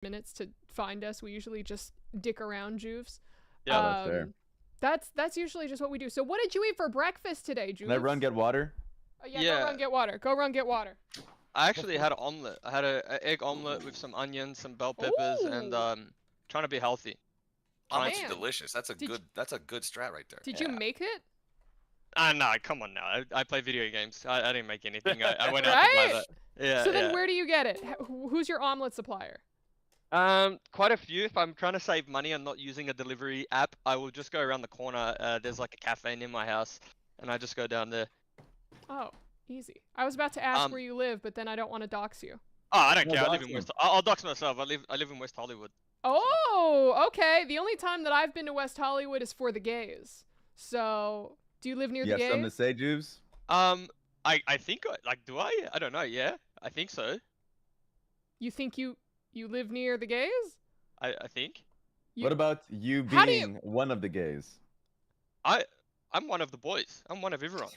minutes to find us. We usually just dick around Juves. Yeah, that's fair. That's usually just what we do. So what did you eat for breakfast today, Juves? Can I run get water? Yeah, go run get water. Go run get water. I actually had an omelet. I had an egg omelet with some onions, some bell peppers, and trying to be healthy. Omelets are delicious. That's a good strat right there. Did you make it? No, come on now. I play video games. I didn't make anything. I went out to buy that. Yeah. So then where do you get it? Who's your omelet supplier? Quite a few. If I'm trying to save money and not using a delivery app, I will just go around the corner. There's like a cafe near my house, and I just go down there. Oh, easy. I was about to ask where you live, but then I don't want to dox you. Oh, I don't care. I live in West. I'll dox myself. I live in West Hollywood. Oh, okay. The only time that I've been to West Hollywood is for the gays. So, do you live near the gays? You have something to say, Juves? I think do I? I don't know. Yeah, I think so. You think you live near the gays? I think. What about you being one of the gays? I'm one of the boys. I'm one of everyone.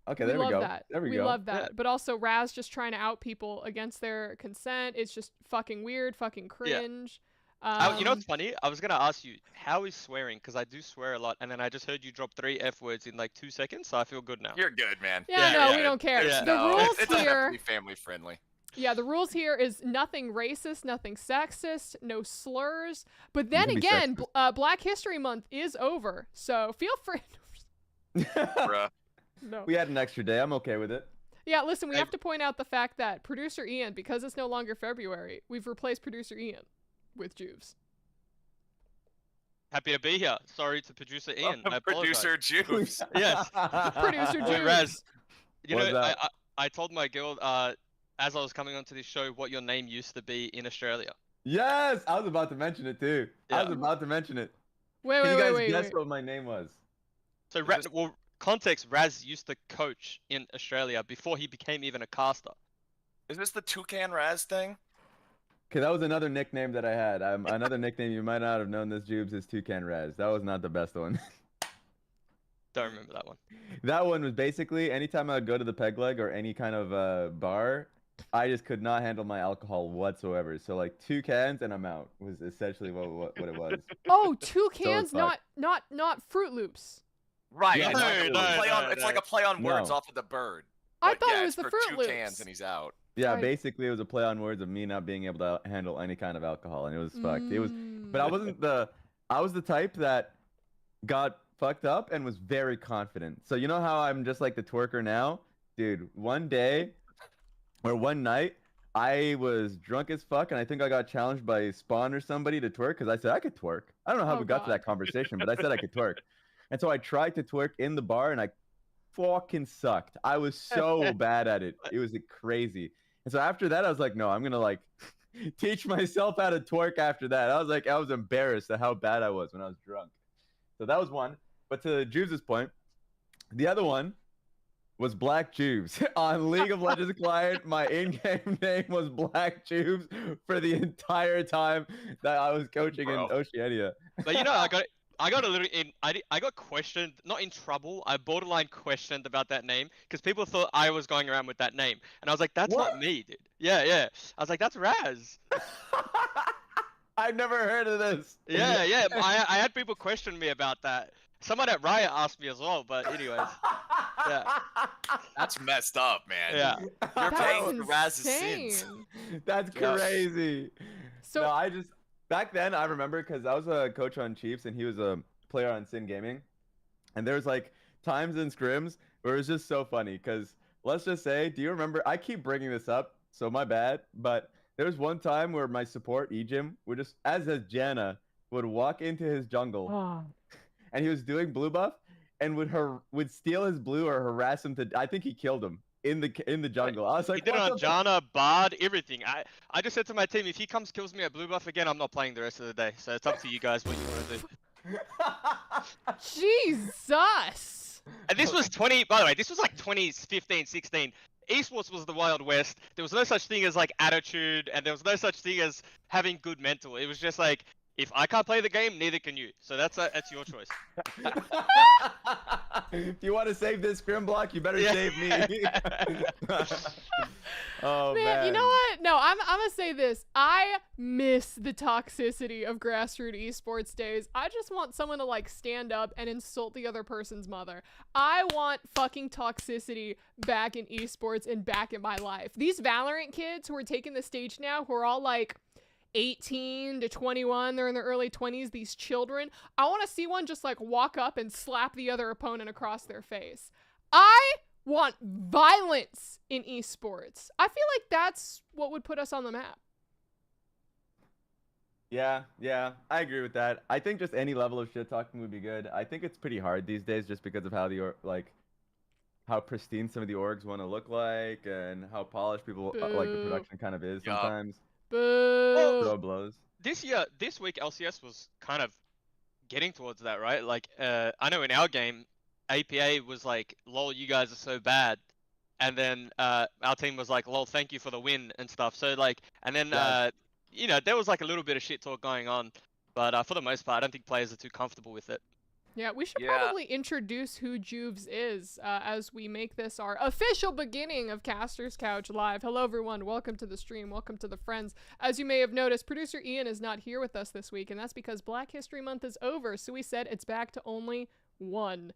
Okay, there we go. There we go. We love that. Yeah. But also Raz just trying to out people against their consent. It's just fucking weird, fucking cringe. Yeah. You know what's funny? I was going to ask you, how is swearing? Because I do swear a lot, and then I just heard you drop 3 F words in like 2 seconds, so I feel good now. You're good, man. Yeah, we don't care. Yeah. The rules it doesn't have to be family friendly. Yeah, the rules here is nothing racist, nothing sexist, no slurs. But then again, Black History Month is over, so feel free. Bruh. No. We had an extra day. I'm okay with it. Yeah, listen, we have to point out the fact that producer Ian, because it's no longer February, we've replaced producer Ian with Juves. Happy to be here. Sorry to producer Ian. Producer Juves. Yes. Producer Juves. Raz, you know, I told my girl as I was coming onto this show what your name used to be in Australia. Yes, I was about to mention it too. Yeah. I was about to mention it. Wait, you guys guess what my name was? So, context, Raz used to coach in Australia before he became even a caster. Is this the Toucan Raz thing? Okay, that was another nickname that I had. Another nickname you might not have known this, Jubes, is Toucan Raz. That was not the best one. Don't remember that one. That one was basically anytime I would go to the peg leg or any kind of bar, I just could not handle my alcohol whatsoever. So like 2 cans and I'm out was essentially what it was. Oh, 2 cans, so not Fruit Loops. Right. Yeah, it's like a play on words off of the bird. I thought it was the Fruit Loops. 2 cans and he's out. Yeah, basically it was a play on words of me not being able to handle any kind of alcohol, and it was fucked. It was, but I was the type that got fucked up and was very confident. So you know how I'm just like the twerker now, dude. One day or one night, I was drunk as fuck, and I think I got challenged by Spawn or somebody to twerk because I said I could twerk. I don't know how we got to that conversation, but I said I could twerk, and so I tried to twerk in the bar, and I fucking sucked. I was so bad at it. It was crazy. And so after that, I was like, no, I'm gonna like teach myself how to twerk after that. I was embarrassed at how bad I was when I was drunk. So that was one. But to Juves' point, the other one was Black Juves. On League of Legends client, my in-game name was Black Juves for the entire time that I was coaching in Oceania. But you know, I got a little I got questioned, not in trouble. I borderline questioned about that name because people thought I was going around with that name, and I was like, "That's not me, dude." Yeah. I was like, "That's Raz." I've never heard of this. Yeah. I had people question me about that. Someone at Riot asked me as well, but anyways. Yeah. That's messed up, man. Yeah. You're paying for Raz's sins. That's crazy. So no, back then, I remember because I was a coach on Chiefs and he was a player on Sin Gaming. And there was like times in scrims where it was just so funny because let's just say, do you remember? I keep bringing this up, so my bad. But there was one time where my support, Ejim, would just, as Jana, would walk into his jungle and he was doing blue buff and would steal his blue or harass him to, I think he killed him. In the jungle. I was like, he did it on Jana, Bard, everything. I just said to my team, if he kills me at blue buff again, I'm not playing the rest of the day. So it's up to you guys what you want to do. Jesus. And this was by the way, this was like 2015, 16. Esports was the Wild West. There was no such thing as like attitude, and there was no such thing as having good mental. It was just like, If I can't play the game, neither can you. So that's your choice. If you want to save this scrim block, you better save me. Oh Man, you know what? No, I'm gonna say this. I miss the toxicity of grassroots esports days. I just want someone to like stand up and insult the other person's mother. I want fucking toxicity back in esports and back in my life. These Valorant kids who are taking the stage now, who are all like 18 to 21, they're in their early 20s, these children. I want to see one just like walk up and slap the other opponent across their face. I want violence in esports. I feel like that's what would put us on the map. Yeah, I agree with that. I think just any level of shit talking would be good. I think it's pretty hard these days just because of how how pristine some of the orgs want to look like and how polished people like the production kind of is sometimes. Boo. Throw blows. This week, LCS was kind of getting towards that, right? Like, I know in our game, APA was like, lol, you guys are so bad. And then our team was like, lol, thank you for the win and stuff. So, like, and then, you know, there was like a little bit of shit talk going on. But for the most part, I don't think players are too comfortable with it. Yeah, we should probably introduce who Juves is as we make this our official beginning of Caster's Couch Live. Hello, everyone. Welcome to the stream. Welcome to the friends. As you may have noticed, producer Ian is not here with us this week, and that's because Black History Month is over. So we said it's back to only one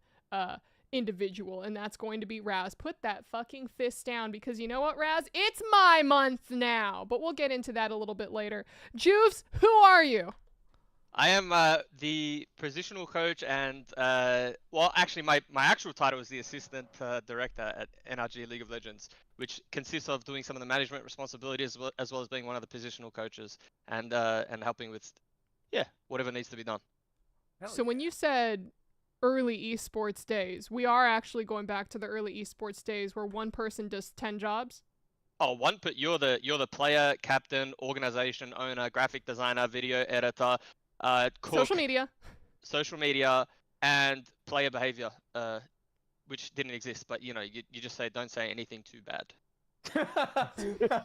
individual, and that's going to be Raz. Put that fucking fist down because you know what, Raz? It's my month now. But we'll get into that a little bit later. Juves, who are you? I am the positional coach and, well, actually, my actual title is the assistant director at NRG League of Legends, which consists of doing some of the management responsibilities as well as being one of the positional coaches and helping with, whatever needs to be done. So when you said early esports days, we are actually going back to the early esports days where one person does 10 jobs? Oh, but you're the player, captain, organization owner, graphic designer, video editor, cook, social media, and player behavior, which didn't exist. But you know, you just say don't say anything too bad.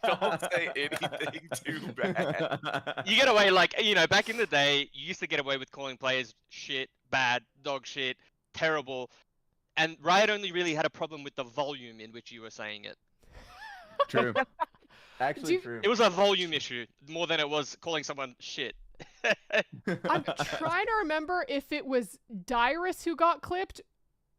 Don't say anything too bad. You get away like, you know, back in the day, you used to get away with calling players shit, bad, dog shit, terrible, and Riot only really had a problem with the volume in which you were saying it. True. Actually, true. It was a volume issue more than it was calling someone shit. I'm trying to remember if it was Dyrus who got clipped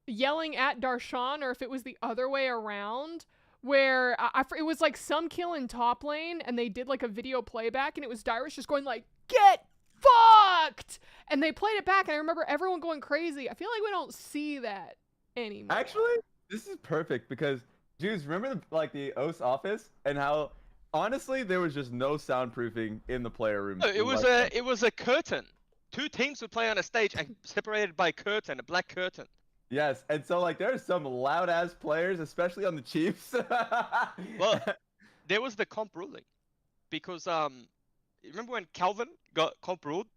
yelling at Darshan or if it was the other way around, where it was like some kill in top lane and they did like a video playback and it was Dyrus just going like, get fucked! And they played it back and I remember everyone going crazy. I feel like we don't see that anymore. Actually, this is perfect because, Jews, remember the OS office and how honestly, there was just no soundproofing in the player room. No, it was a curtain. Two teams would play on a stage and separated by a curtain, a black curtain. Yes, and so like there are some loud ass players, especially on the Chiefs. Well, there was the comp ruling, because remember when Calvin got comp ruled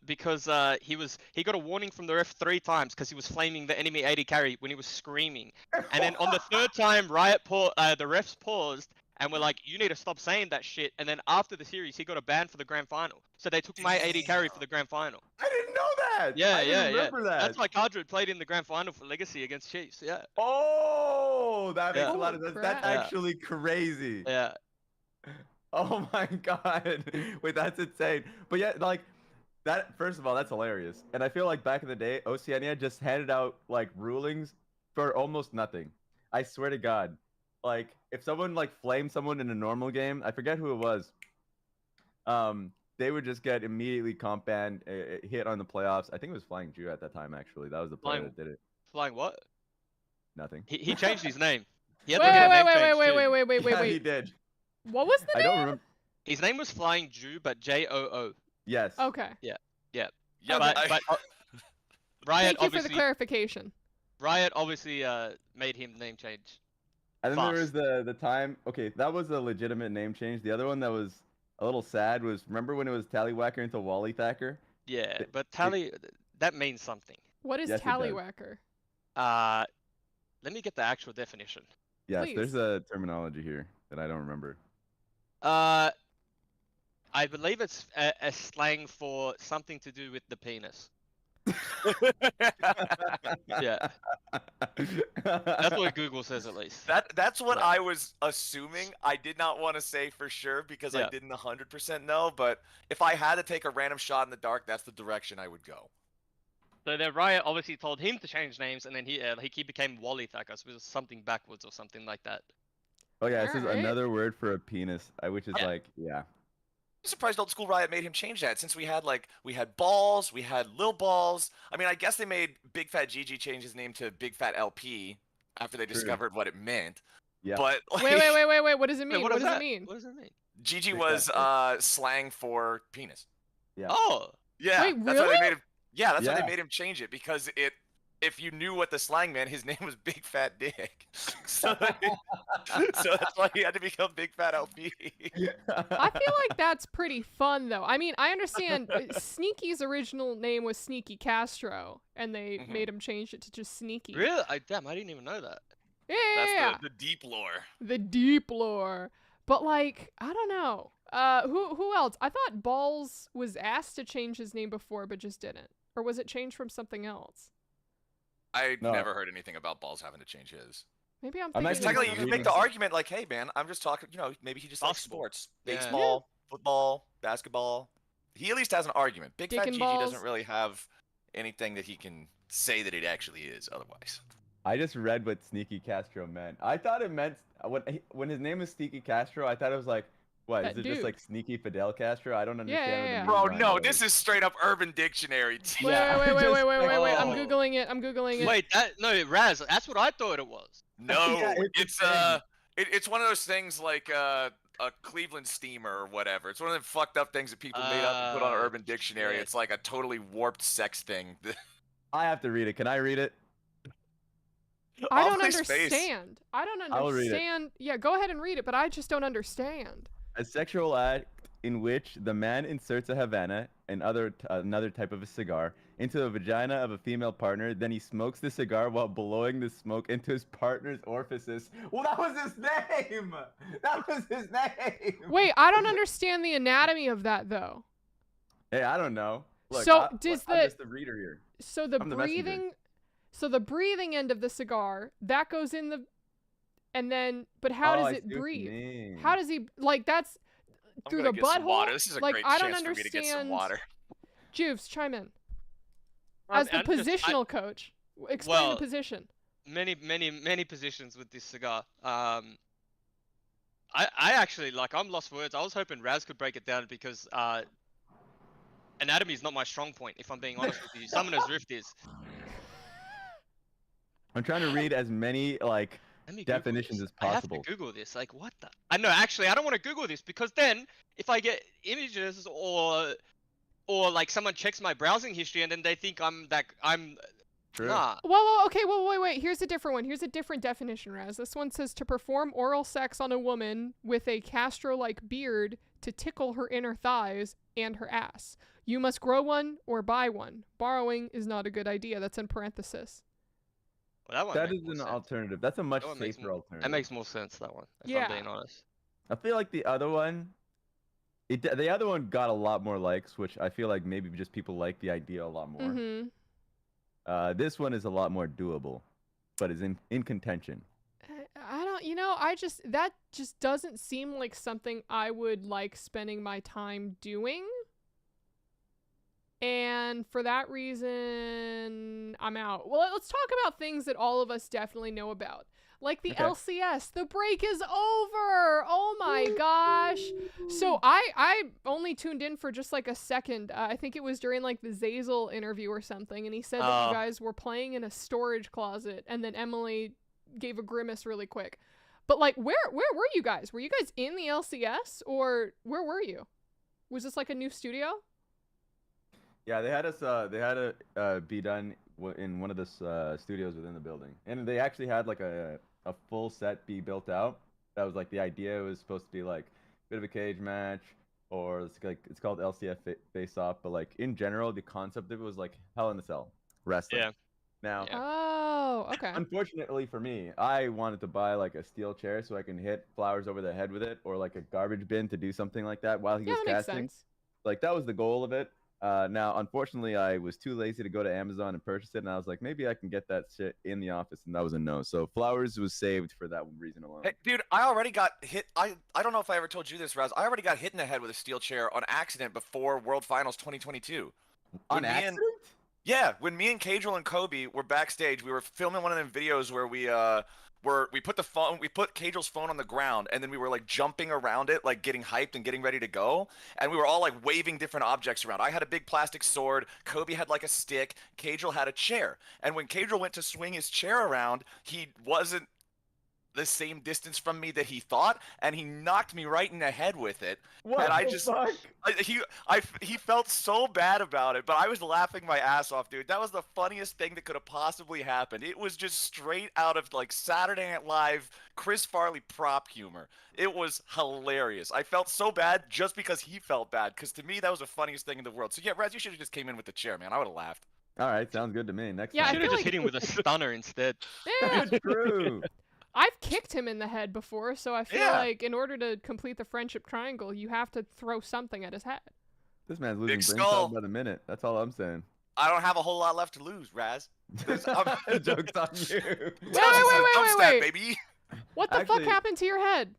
because he got a warning from the ref 3 times because he was flaming the enemy AD carry when he was screaming, and then on the 3rd time, the refs paused. And we're like, you need to stop saying that shit. And then after the series, he got a ban for the grand final. So they took my AD carry for the grand final. I didn't know that. Yeah, I didn't remember that. That's why Cardred played in the grand final for Legacy against Chiefs. Yeah. Oh, that makes a lot of sense. That's actually crazy. Yeah. Oh my god. Wait, that's insane. But yeah, like that. First of all, that's hilarious. And I feel like back in the day, Oceania just handed out like rulings for almost nothing. I swear to God. Like, if someone, like, flamed someone in a normal game, I forget who it was, they would just get immediately comp banned, hit on the playoffs. I think it was Flying Jew at that time, actually. That was the player that did it. Flying what? Nothing. He changed his name. Wait, He did. What was the name? I don't remember. His name was Flying Jew, but J-O-O. Yes. Okay. Yeah. Yeah, but Riot Thank you for the clarification. Riot obviously made him name change. And then there was the time. Okay, that was a legitimate name change. The other one that was a little sad was, remember when it was Tallywhacker into Wally Thacker? Yeah, but that means something. What is Tallywhacker? Let me get the actual definition. Yes, Please. There's a terminology here that I don't remember. I I believe it's a slang for something to do with the penis. Yeah, that's what Google says at least. That's what Yeah. I was assuming. I did not want to say for sure because I Yeah. didn't 100% know. But if I had to take a random shot in the dark, that's the direction I would go. So the riot obviously told him to change names, and then he became Wally Thakos, which was something backwards or something like that. Oh yeah, this is Alright. another word for a penis, which is Yeah. like, yeah. I'm surprised Old School Riot made him change that since we had balls, we had Lil Balls. I mean, I guess they made Big Fat Gigi change his name to Big Fat LP after they True. discovered what it meant. Yeah. But like, Wait. What does it Wait, mean? what What does that? it mean? What does it mean? Gigi Big was Fat slang for penis. Yeah. Oh, Yeah, Wait, that's why they really? made him. Yeah, that's why they Yeah. made him change it because if you knew what the slang meant, his name was Big Fat Dick. So that's why he had to become Big Fat LP. I feel like that's pretty fun, though. I mean, I understand Sneaky's original name was Sneaky Castro, and they Mhm. made him change it to just Sneaky. really? Damn, I didn't even know that. Yeah, That's the deep lore. the deep lore. But like, I don't know. Who else? I thought Balls was asked to change his name before, but just didn't. Or was it changed from something else? I No. never heard anything about Balls having to change his. Maybe I'm I'm thinking. actually of Technically, just you something can make the reading- argument like, hey, man, I'm just talking, maybe he just likes Basketball. sports. Yeah. Baseball, football, basketball. He at least has an argument. Big Dick Fat and Gigi balls. doesn't really have anything that he can say that it actually is otherwise. I just read what Sneaky Castro meant. I thought it meant when his name was Sneaky Castro. I thought it was like, what That is it? dude. Just like Sneaky Fidel Castro? I don't understand. yeah, what the yeah. meaning Bro, behind no, it this is. is straight up Urban Dictionary. Wait, Yeah, wait. just I'm like- googling it. I'm googling it. Wait, no, Raz, that's what I thought it was. No, Yeah, it's a thing. it's one of those things like a Cleveland steamer or whatever. It's one of them fucked up things that people made up and put on Urban Dictionary. shit. It's like a totally warped sex thing. I have to read it. Can I read it? I don't Awfully spaced. understand. I don't I will read it. understand. Yeah, go ahead and read it, but I just don't understand. A sexual act in which the man inserts a Havana, another type of a cigar, into the vagina of a female partner, then he smokes the cigar while blowing the smoke into his partner's orifices. Well, that was his name! That was his name! Wait, I don't understand the anatomy of that though. Hey, I don't know. Look, So, I'm does just the reader here. So the I'm the messenger. breathing, so the breathing end of the cigar that goes in the, and then, but how Oh, does I it see what you breathe? mean. How does he like that's I'm through gonna the get some butthole? water. This is a Like great I don't chance for me to get some understand. water. Juves, chime in. As the positional coach, explain Well, the position. many positions with this cigar. I actually I'm lost for words. I was hoping Raz could break it down because anatomy is not my strong point. If I'm being honest with you, Summoner's Rift is. I'm trying to read as many like Let me Google definitions this. as I have to possible. Google this. Like, what the? I know. Actually, I don't want to Google this because then if I get images or like someone checks my browsing history and then they think I'm True. nah. Okay, wait. Here's a different one. Here's a different definition, Raz. This one says to perform oral sex on a woman with a Castro-like beard to tickle her inner thighs and her ass. You must grow one or buy one. Borrowing is not a good idea. That's in parenthesis. Well, that one That makes is more an sense. alternative. That's a much That one makes safer more- alternative. That makes more sense. That one. If Yeah. I'm being honest. I feel like the other one, the other one got a lot more likes, which I feel like maybe just people like the idea a lot more. Mm-hmm. This one is a lot more doable, but is in contention. I don't, that just doesn't seem like something I would like spending my time doing. And for that reason, I'm out. Well, let's talk about things that all of us definitely know about. Like the Okay. LCS. The break is over. Oh my gosh. So I only tuned in for just like a second. I think it was during like the Zazel interview or something. And he said that you guys were playing in a storage closet. And then Emily gave a grimace really quick. But like, where were you guys? Were you guys in the LCS or where were you? Was this like a new studio? Yeah, they had us. They had it be done in one of the studios within the building, and they actually had like a full set be built out. That was like the idea. It was supposed to be like a bit of a cage match, or it's called LCF Face Off. But like in general, the concept of it was like Hell in a Cell wrestling. Yeah. Now, Yeah. Oh, okay. unfortunately for me, I wanted to buy like a steel chair so I can hit Flowers over the head with it, or like a garbage bin to do something like that while he Yeah, was that makes casting. sense. Like that was the goal of it. Now, unfortunately, I was too lazy to go to Amazon and purchase it, and I was like, maybe I can get that shit in the office, and that was a no. So Flowers was saved for that reason alone. Hey, dude, I already got hit. I don't know if I ever told you this, Raz. I already got hit in the head with a steel chair on accident before World Finals 2022. On When me and- accident? Yeah, when me and Cadrell and Kobe were backstage, we were filming one of them videos where we put Cadrell's phone on the ground, and then we were like jumping around it, like getting hyped and getting ready to go, and we were all like waving different objects around. I had a big plastic sword, Kobe had like a stick, Cadrell had a chair, and when Cadrell went to swing his chair around, he wasn't the same distance from me that he thought, and he knocked me right in the head with it. What And I the just, fuck? he felt so bad about it, but I was laughing my ass off, dude. That was the funniest thing that could have possibly happened. It was just straight out of like Saturday Night Live, Chris Farley prop humor. It was hilarious. I felt so bad just because he felt bad, because to me that was the funniest thing in the world. So yeah, Raz, you should have just came in with the chair, man. I would have laughed. All right, sounds good to me. Next Yeah, I time. Should have feel just like- hit him with a stunner instead. Yeah, That's true. I've kicked him in the head before, so I feel Yeah. like in order to complete the friendship triangle, you have to throw something at his head. This man's losing Big brain skull. cells by the minute. That's all I'm saying. I don't have a whole lot left to lose, Raz. Joke's on you. Wait. Baby. What the fuck Actually- happened to your head?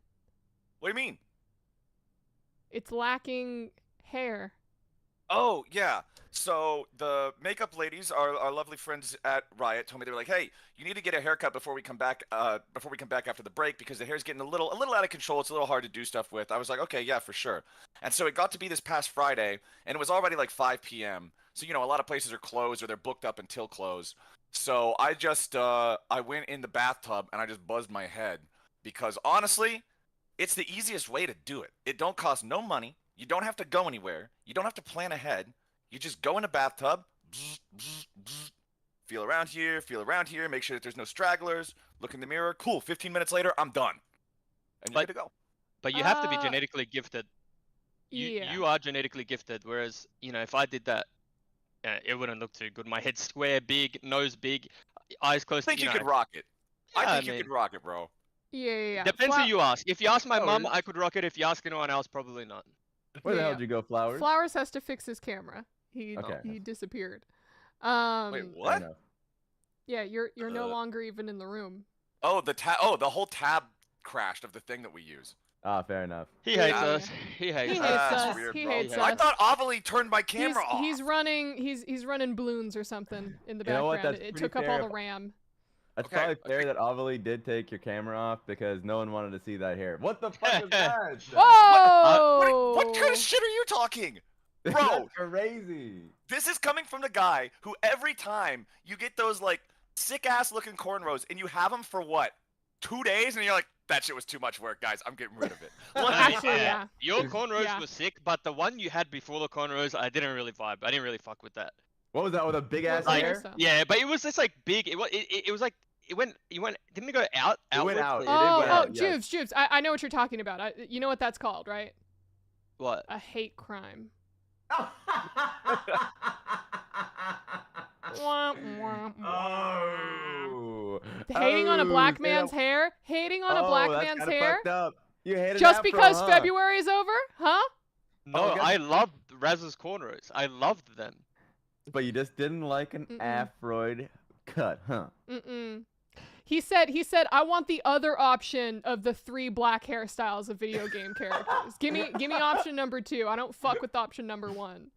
What do you mean? It's lacking hair. Oh, yeah. So the makeup ladies, our lovely friends at Riot, told me, they were like, "Hey, you need to get a haircut before we come back. Before we come back after the break, because the hair's getting a little out of control. It's a little hard to do stuff with." I was like, "Okay, yeah, for sure." And so it got to be this past Friday, and it was already like 5 p.m. So a lot of places are closed or they're booked up until close. So I just I went in the bathtub and I just buzzed my head, because honestly, it's the easiest way to do it. It don't cost no money. You don't have to go anywhere. You don't have to plan ahead. You just go in a bathtub, feel around here, make sure that there's no stragglers, look in the mirror. Cool, 15 minutes later, I'm done. And you're But- good to go. But you have to be Uh, genetically gifted. Yeah. You are genetically gifted, whereas if I did that, it wouldn't look too good. My head's square, big, nose big, eyes I close. think you know, could rock it. yeah, I think you mean, could rock it, bro. Yeah. Depends who you ask. If you ask my mum, Flowers. I could rock it. If you ask anyone else, probably not. Where the hell Yeah. did you go, Flowers? Flowers has to fix his camera. He Okay. disappeared. Wait, Fair what? enough. Yeah, you're no Uh, longer even in the room. Oh, the whole tab crashed of the thing that we use. Ah, fair enough. He Yeah, hates yeah. us. He hates He us. hates That's us. weird, He bro. hates Yeah. I us. thought Avali turned my camera off. He's running balloons or something in the You know what, background. that's It pretty took up fair all the if- RAM. That's Okay, probably I fair think- that Avali did take your camera off because no one wanted to see that hair. What the fuck is that? Whoa! What kind of shit are you talking? Bro, That's crazy. this is coming from the guy who every time you get those like sick ass looking cornrows and you have them for what, 2 days, and you're like, that shit was too much work, guys. I'm getting rid of it. I Like, mean, Actually, yeah. Your cornrows Yeah. were sick, but the one you had before the cornrows, I didn't really vibe. I didn't really fuck with that. What was that with a big ass Like- hair? So. Yeah, but it was just like big. It was like it went. Didn't it go out? It went outwards? out. It did Oh, go out, yes. Juves. I know what you're talking about. You know what that's called, right? What? A hate crime. Oh. Hating on a Oh, black say man's that- hair? Hating on a Oh, black that's man's kinda hair? fucked up. You hated Just afro, because huh? February is over? Huh? No, Oh, I loved Raz's cornrows. I loved them. But you just didn't like an Mm-mm. afroid cut, huh? Mm-mm. He said, I want the other option of the 3 black hairstyles of video game characters. Give me option number 2. I don't fuck with option number 1.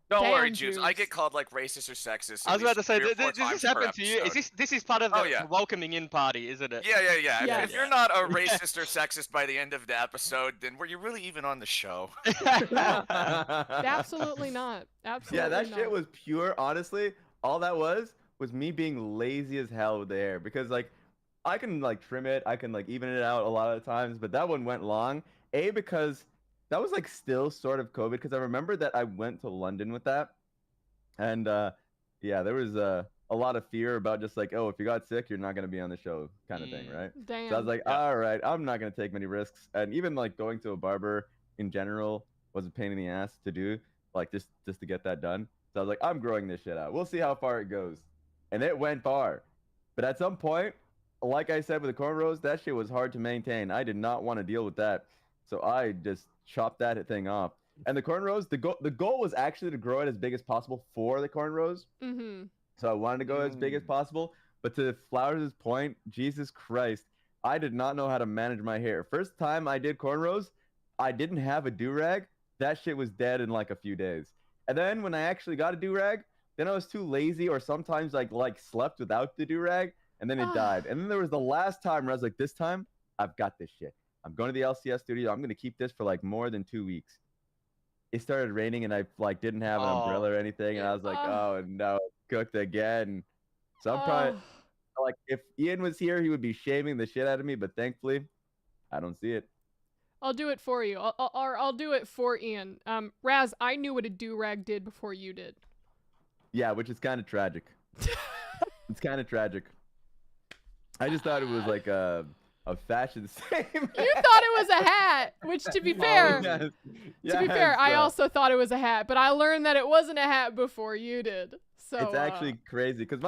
don't worry, Damn, Juice. I Juice. get called like racist or sexist. I was at about to least say, 3 or 4 does this times per happen to you? episode. This is part of the Oh, yeah. welcoming in party, isn't it? Yeah. Yes. If you're not a racist or sexist by the end of the episode, then were you really even on the show? Absolutely not. Absolutely Yeah, that not. shit was pure. Honestly, all that was me being lazy as hell with the hair because like I can like trim it, I can like even it out a lot of the times, but that one went long. Because that was like still sort of COVID because I remember that I went to London with that, and yeah, there was a lot of fear about just like, oh, if you got sick, you're not gonna be on the show kind of thing, right? Damn. So I was like, Yeah. all right, I'm not gonna take many risks. And even like going to a barber in general was a pain in the ass to do, like just to get that done. So I was like, I'm growing this shit out. We'll see how far it goes. and it went far. But at some point, like I said with the cornrows, that shit was hard to maintain. I did not want to deal with that, so I just chopped that thing off. And the cornrows, the goal was actually to grow it as big as possible for the cornrows. Mm-hmm. So I wanted to go as big as possible. But to Flowers' point, Jesus Christ, I did not know how to manage my hair. First time I did cornrows, I didn't have a do-rag. That shit was dead in like a few days. And then when I actually got a do-rag, then I was too lazy, or sometimes like slept without the do-rag, and then it died. And then there was the last time where I was like, this time I've got this shit. I'm going to the LCS studio. I'm gonna keep this for like more than 2 weeks. It started raining and I like didn't have an umbrella or anything, and I was like, oh no, it's cooked again. So I'm probably like, if Ian was here, he would be shaming the shit out of me, but thankfully, I don't see it. I'll do it for you. I'll do it for Ian. Raz, I knew what a do-rag did before you did. Yeah, which is kind of tragic. It's kind of tragic. I just thought it was like a fashion statement. You thought it was a hat, which to be fair, Yes. to be fair, I also thought it was a hat, but I learned that it wasn't a hat before you did. So it's actually crazy because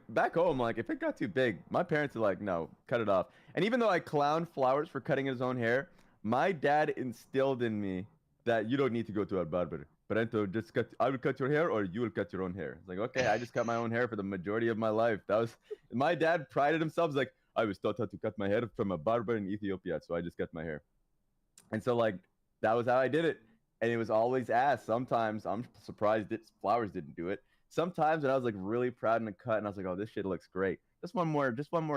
back home, like if it got too big, my parents are like, no, cut it off. And even though I clowned Flowers for cutting his own hair, my dad instilled in me that you don't need to go to a barber. Parento, just I will cut your hair or you will cut your own hair. It's like, okay, I just cut my own hair for the majority of my life. That was my dad prided himself like, I was taught how to cut my hair from a barber in Ethiopia, so I just cut my hair. And so like that was how I did it. And it was always asked. Sometimes I'm surprised that Flowers didn't do it. Sometimes when I was like really proud in the cut and I was like, oh, this shit looks great. Just one more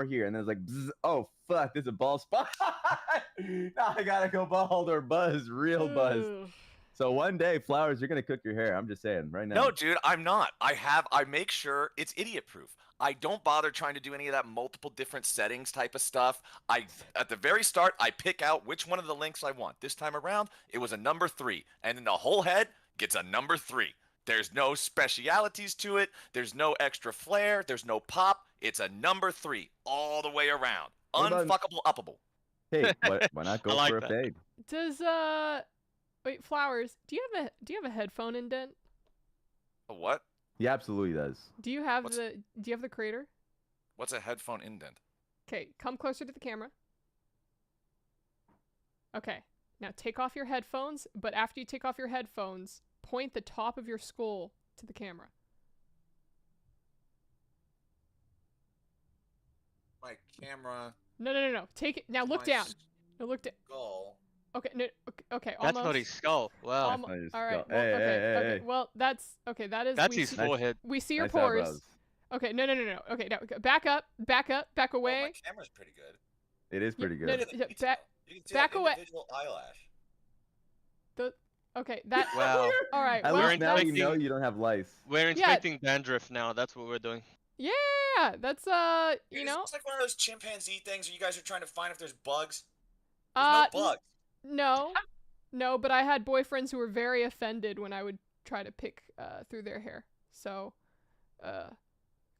here. And then it's like, bzz, oh fuck, this is a bald spot. Now I gotta go bald or buzz, real buzz. So one day, Flowers, you're gonna cook your hair. I'm just saying right now. No, dude, I'm not. I make sure it's idiot proof. I don't bother trying to do any of that multiple different settings type of stuff. At the very start, I pick out which one of the links I want. This time around, it was a number 3, and then the whole head gets a number 3. There's no specialities to it. There's no extra flair. There's no pop. It's a number 3 all the way around. Unfuckable uppable. Hey, why not go like for a that. fade? Does wait, Flowers, do you have a headphone indent? A what? He absolutely does. Do you have the crater? What's a headphone indent? Okay, come closer to the camera. Okay, now take off your headphones, but after you take off your headphones, point the top of your skull to the camera. My camera. No. Take it now. Look down. No, look down. Skull. Okay, no. Okay, That's almost. not his skull. Wow. That's not his All right. skull. Well, Hey, okay. hey, Okay. hey. Well, that's okay. That is. That's we his see, forehead. we see your Nice pores. eyebrows. Okay. No. Okay. Now back up. Back Oh, away. my camera's pretty good. It is pretty no, good. no, Look at the back- detail. You can see back that away. individual eyelash. Okay. That. Wow. All right. At well, least now you that's, know you don't have lice. We're inspecting dandruff now. That's what we're doing. yeah. That's you Dude, know. It's like one of those chimpanzee things where you guys are trying to find if there's bugs. There's no bugs. No, but I had boyfriends who were very offended when I would try to pick through their hair. So, go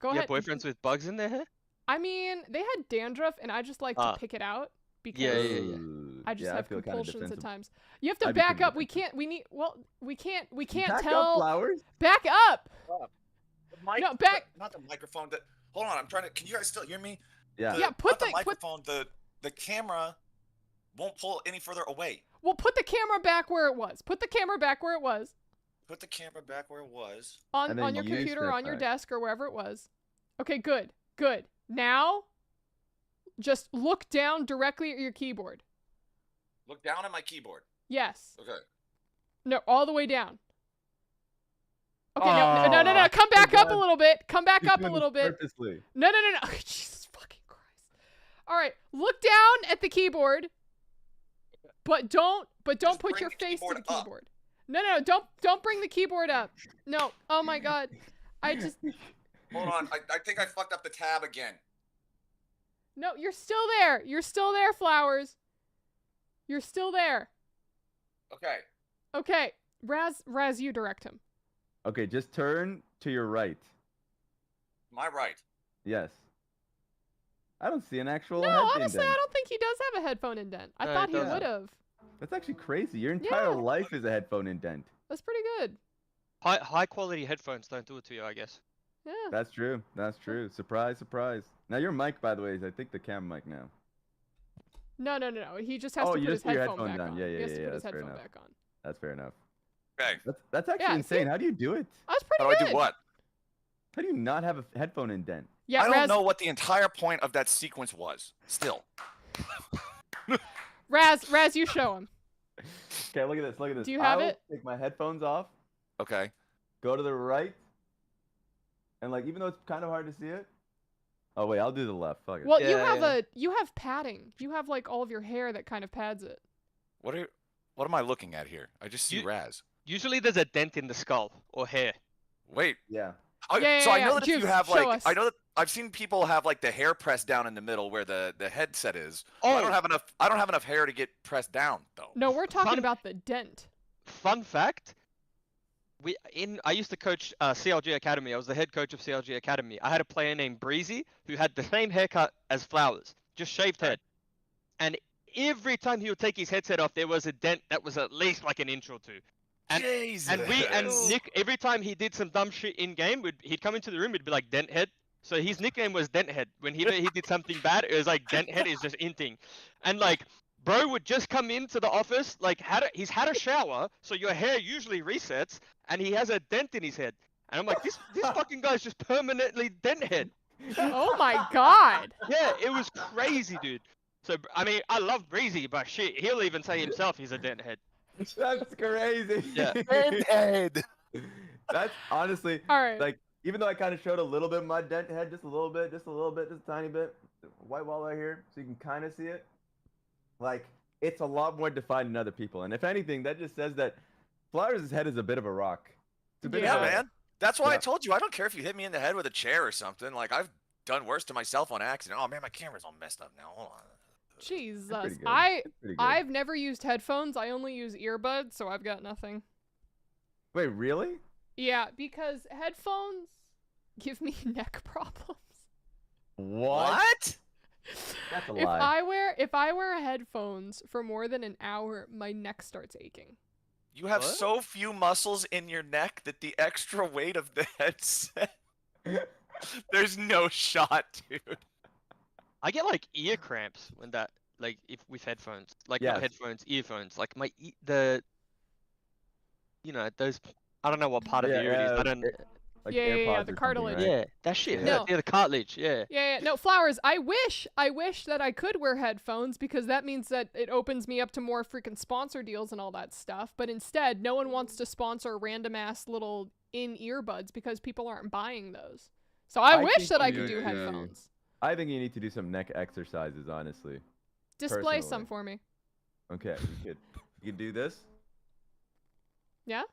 You ahead. have boyfriends with bugs in their hair? I mean, they had dandruff, and I just like to pick it out because Yeah. Ooh, I just yeah, have feel kinda compulsions at defensive. times. You have to I'd be back pretty up. We defensive. can't. We need. Well, we can't. We can't Back up, tell. Flowers. Back up. The mic, No, back- Not the microphone. Hold on, I'm trying to. Can you guys still hear me? Yeah. Yeah, put not the the- microphone. The camera won't pull any further away. Well, put the camera back where it was. Put the camera back where it was Put the camera back where it was. on And then your use computer, that on your back. desk, or wherever it was. Okay, good. Now, just look down directly at your keyboard. Look down at my keyboard. Yes. Okay. No, all the way down. Okay, Oh, no. Come back my up a God. little bit. Come back He's up a doing little this bit. Purposely. No. Jesus fucking Christ. All right, look down at the keyboard, but don't Just put bring your the face to keyboard the up. keyboard. No, don't bring the keyboard up. No. Oh my God. I just Hold on. I think I fucked up the tab again. No, you're still there. You're still there, Flowers. You're still there. Okay. Okay, Raz, you direct him. Okay, just turn to your right. My right. Yes. I don't see an actual No, head honestly, indent. I don't think he does have a headphone indent. I No, thought he he doesn't. would have. That's actually crazy. Your entire Yeah. life is a headphone indent. That's pretty good. High quality headphones don't do it to you, I guess. Yeah. That's true. That's true. Surprise, surprise. Now your mic, by the way, is I think the camera mic now. No. He just has Oh, to you put his just put your headphone headphone back down. on. Yeah, He has to put his that's fair headphone enough. back on. That's fair enough. Okay. That's actually Yeah, insane. see? How do you do it? That's How pretty do I good. do what? How do you not have a headphone indent? Yeah, I don't Raz, know what the entire point of that sequence was. Still. Raz, you show him. Okay, look at this. Look at this. Do you have I will it? take my headphones off, Okay. go to the right, and like even though it's kind of hard to see it. Oh wait, I'll do the left. Fuck it. Well, Yeah, you have padding. You have like all of your hair that kind of pads it. What am I looking at here? I just see You- Raz. Usually there's a dent in the skull or hair. Wait. Yeah. Yeah, So I yeah, know yeah. that if you Juves, have show like us. I know that I've seen people have like the hair pressed down in the middle where the headset is. But I Oh. don't have enough hair to get pressed down though. No, we're talking Fun- about the dent. Fun fact. I used to coach CLG Academy. I was the head coach of CLG Academy. I had a player named Breezy who had the same haircut as Flowers, just shaved head. And every time he would take his headset off, there was a dent that was at least like an inch or two. And- Jesus. And Nick, every time he did some dumb shit in game, he'd come into the room, it'd be like Dent Head. So his nickname was Dent Head. Whenever he did something bad, it was like Dent Head is just inting. And like, bro would just come into the office, like he's had a shower, so your hair usually resets, and he has a dent in his head. And I'm like, this fucking guy's just permanently Dent Head. Oh my god. Yeah, it was crazy, dude. So I mean, I love Breezy, but shit, he'll even say himself he's a Dent Head. That's crazy. Yeah. Head. That's honestly All right. like even though I kind of showed a little bit of my dent head, just a little bit, just a tiny bit, white wall right here, so you can kind of see it. Like it's a lot more defined than other people, and if anything, that just says that Flowers' head is a bit of a rock. It's a bit Yeah, of a, Man. That's why I Yeah. told you I don't care if you hit me in the head with a chair or something. Like I've done worse to myself on accident. Oh man, my camera's all messed up now. Hold on. Jesus. pretty good. It's pretty good. I've never used headphones. I only use earbuds, so I've got nothing. Wait, really? Yeah, because headphones give me neck problems. What? That's a If lie. I wear headphones for more than an hour, my neck starts aching. You have What? so few muscles in your neck that the extra weight of the headset. There's no shot, dude. I get like ear cramps when that, like, if with headphones, like not Yes. headphones, earphones. Like my those. I don't know what part of the ear it is. I don't. Like Yeah, AirPods the or something, cartilage. right? Yeah, that shit Yeah. hurts. Yeah, the cartilage. Yeah. Yeah, no, Flowers, I wish that I could wear headphones because that means that it opens me up to more freaking sponsor deals and all that stuff. But instead, no one wants to sponsor random ass little in-earbuds because people aren't buying those. So I wish think that I you- could do yeah. headphones. I think you need to do some neck exercises, honestly. Display some Personally. for me. Okay, you could do this. Yeah?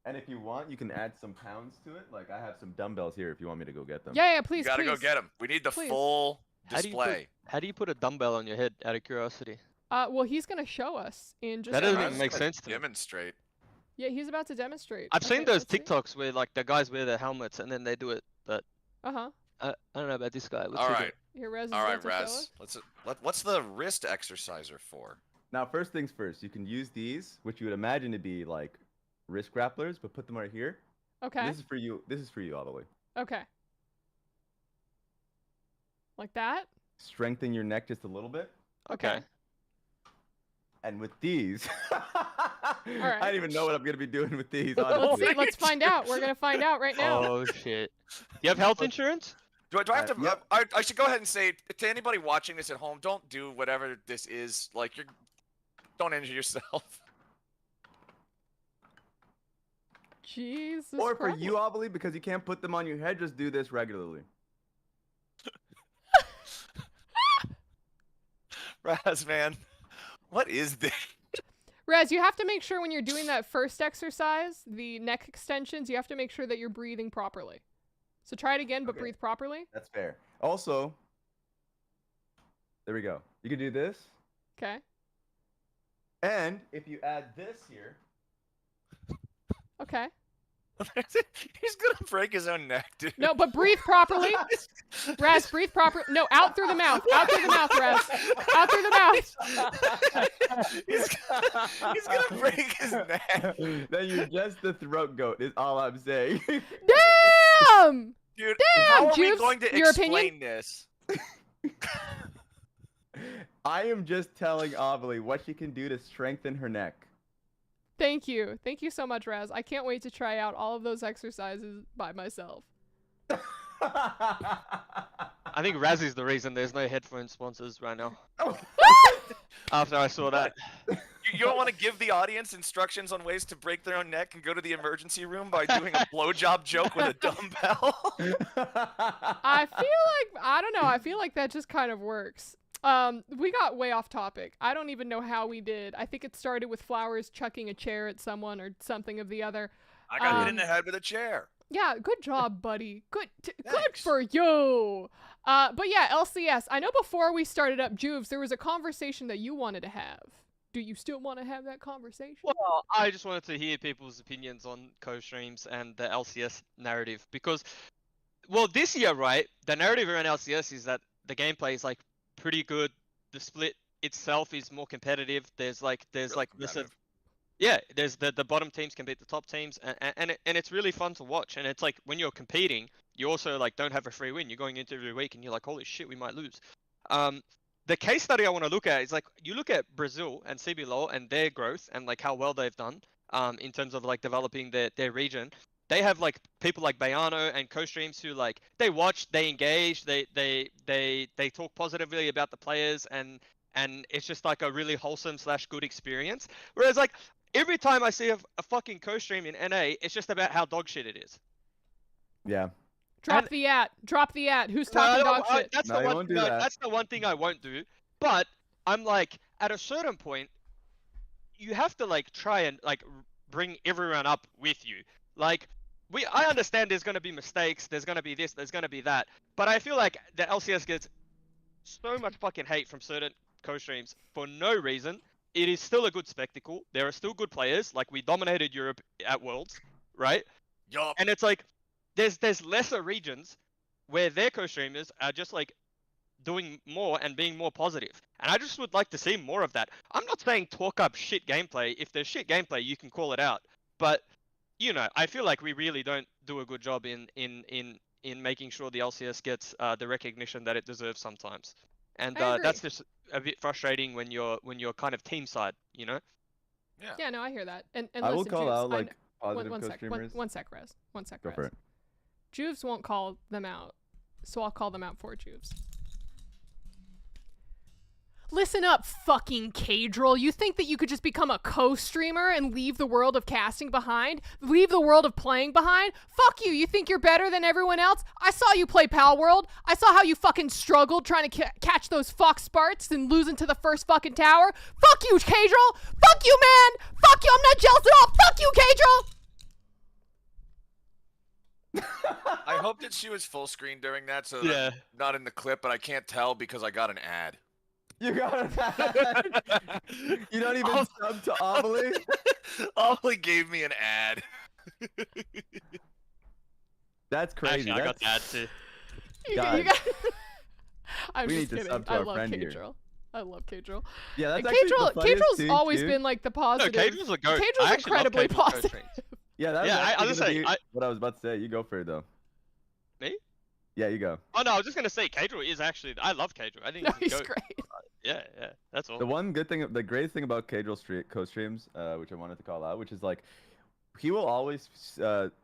And if you want, you can add some pounds to it. Like I have some dumbbells here if you want me to go get them. Yeah, please, You gotta please. go get them. We need the Please. full How do you put- display. How do you put a dumbbell on your head? Out of curiosity. Well, he's gonna show us in just That a doesn't minute. even make sense to me. Demonstrate. Yeah, he's about to demonstrate. I've seen Okay, those let's see. TikToks where like the guys wear their helmets and then they do it, but Uh-huh. I don't know about this guy. What's All he right. Here, Rez is All about right, to show Raz. us. What's the wrist exerciser for? Now, first things first, you can use these, which you would imagine to be like wrist grapplers, but put them right here. Okay. This is for you. This is for you, all the way. Okay. Like that? Strengthen your neck just a little bit. Okay. And with these, I don't even know what I'm gonna be doing with these. Let's Honestly. see. Let's find out. We're gonna find out right now. Oh shit. You have health insurance? Do I have to? Yep. I should go ahead and say to anybody watching this at home, don't do whatever this is. Like don't injure yourself. Jesus Or for Christ. you, Obly, because you can't put them on your head, just do this regularly. Raz, man, what is this? Rez, you have to make sure when you're doing that first exercise, the neck extensions, you have to make sure that you're breathing properly. So try it again, but Okay. breathe properly. That's fair. Also, there we go. You can do this, Okay. and if you add this here, Okay. He's gonna break his own neck, dude. No, but breathe properly. Raz, breathe properly. No, out through the mouth. Out through the mouth, Raz. Out through the mouth. he's gonna break his neck. then you're just the throat goat. Is all I'm saying. Damn! Damn! Dude, Damn, how are we Juves, going to your explain opinion? this? I am just telling Amelie what she can do to strengthen her neck. Thank you. Thank you so much, Raz. I can't wait to try out all of those exercises by myself. I think Razzy's the reason there's no headphone sponsors right now. Oh. After I saw that. You don't want to give the audience instructions on ways to break their own neck and go to the emergency room by doing a blowjob joke with a dumbbell? I don't know. I feel like that just kind of works. We got way off topic. I don't even know how we did. I think it started with Flowers chucking a chair at someone or something of the other. I got hit in the head with a chair. Yeah, good job, buddy. Good Thanks. for you. But yeah, LCS. I know before we started up Juves, there was a conversation that you wanted to have. Do you still want to have that conversation? Well, I just wanted to hear people's opinions on co-streams and the LCS narrative because, well, this year, right, the narrative around LCS is that the gameplay is like pretty good. The split itself is more competitive. There's Really this competitive. yeah, there's the bottom teams can beat the top teams, and it's really fun to watch. And it's like when you're competing, you also like don't have a free win. You're going into every week, and you're like, holy shit, we might lose. The case study I want to look at is like you look at Brazil and CBLOL and their growth and like how well they've done in terms of like developing their region. They have like people like Bayano and co-streams who like they watch, they engage, they talk positively about the players, and it's just like a really wholesome / good experience. Whereas like every time I see a fucking co-stream in NA, it's just about how dog shit it is. Yeah. Drop the at. Drop the at. Who's talking dog shit? That's No, the you one won't thing do I, that. that's the one thing I won't do. But I'm like, at a certain point, you have to like try and like bring everyone up with you. Like, I understand there's gonna be mistakes, there's gonna be this, there's gonna be that, but I feel like the LCS gets so much fucking hate from certain co-streams for no reason. It is still a good spectacle. There are still good players. Like we dominated Europe at Worlds, right? Yup. And it's like there's lesser regions where their co-streamers are just like doing more and being more positive. And I just would like to see more of that. I'm not saying talk up shit gameplay. If there's shit gameplay, you can call it out. But you know, I feel like we really don't do a good job in making sure the LCS gets the recognition that it deserves sometimes. And I agree. that's just a bit frustrating when you're kind of team side, you know? Yeah. Yeah, no, I hear that. And I will listen, call Juves, out I like positive one sec, co-streamers. one sec, Rez. One sec, Go Rez. for it. Juves won't call them out, so I'll call them out for Juves. Listen up, fucking Cadril. You think that you could just become a co-streamer and leave the world of casting behind? Leave the world of playing behind? Fuck you. You think you're better than everyone else? I saw you play Pal World. I saw how you fucking struggled trying to catch those Fox Sparks and losing to the first fucking tower. Fuck you, Cadril. Fuck you, man. Fuck you. I'm not jealous at all. Fuck you, Cadril. I hope that she was full screen during that, so Yeah. that not in the clip, but I can't tell because I got an ad. You got it. You don't even sub to Amelie? Ollie gave me an ad. That's crazy. Actually, I got That's... that too. You Guys, got... I'm we just need to kidding. sub to I our love friend here. Cadril. I love Cadril. Yeah, that's And actually the funniest Cadril's thing, always too. been like the No, positive. Cadril's a goat. Cadril's I actually love incredibly Cadril's positive. co-streams. Yeah, that was Yeah, I actually was gonna saying, be what I was about to say. You go for it though. Me? Yeah, you go. Oh no, I was just gonna say Cadril is actually. I love Cadril. I think No, he's he's a goat. great. Yeah, that's all. The one good thing, the greatest thing about Cadril co-streams, which I wanted to call out, which is like, he will always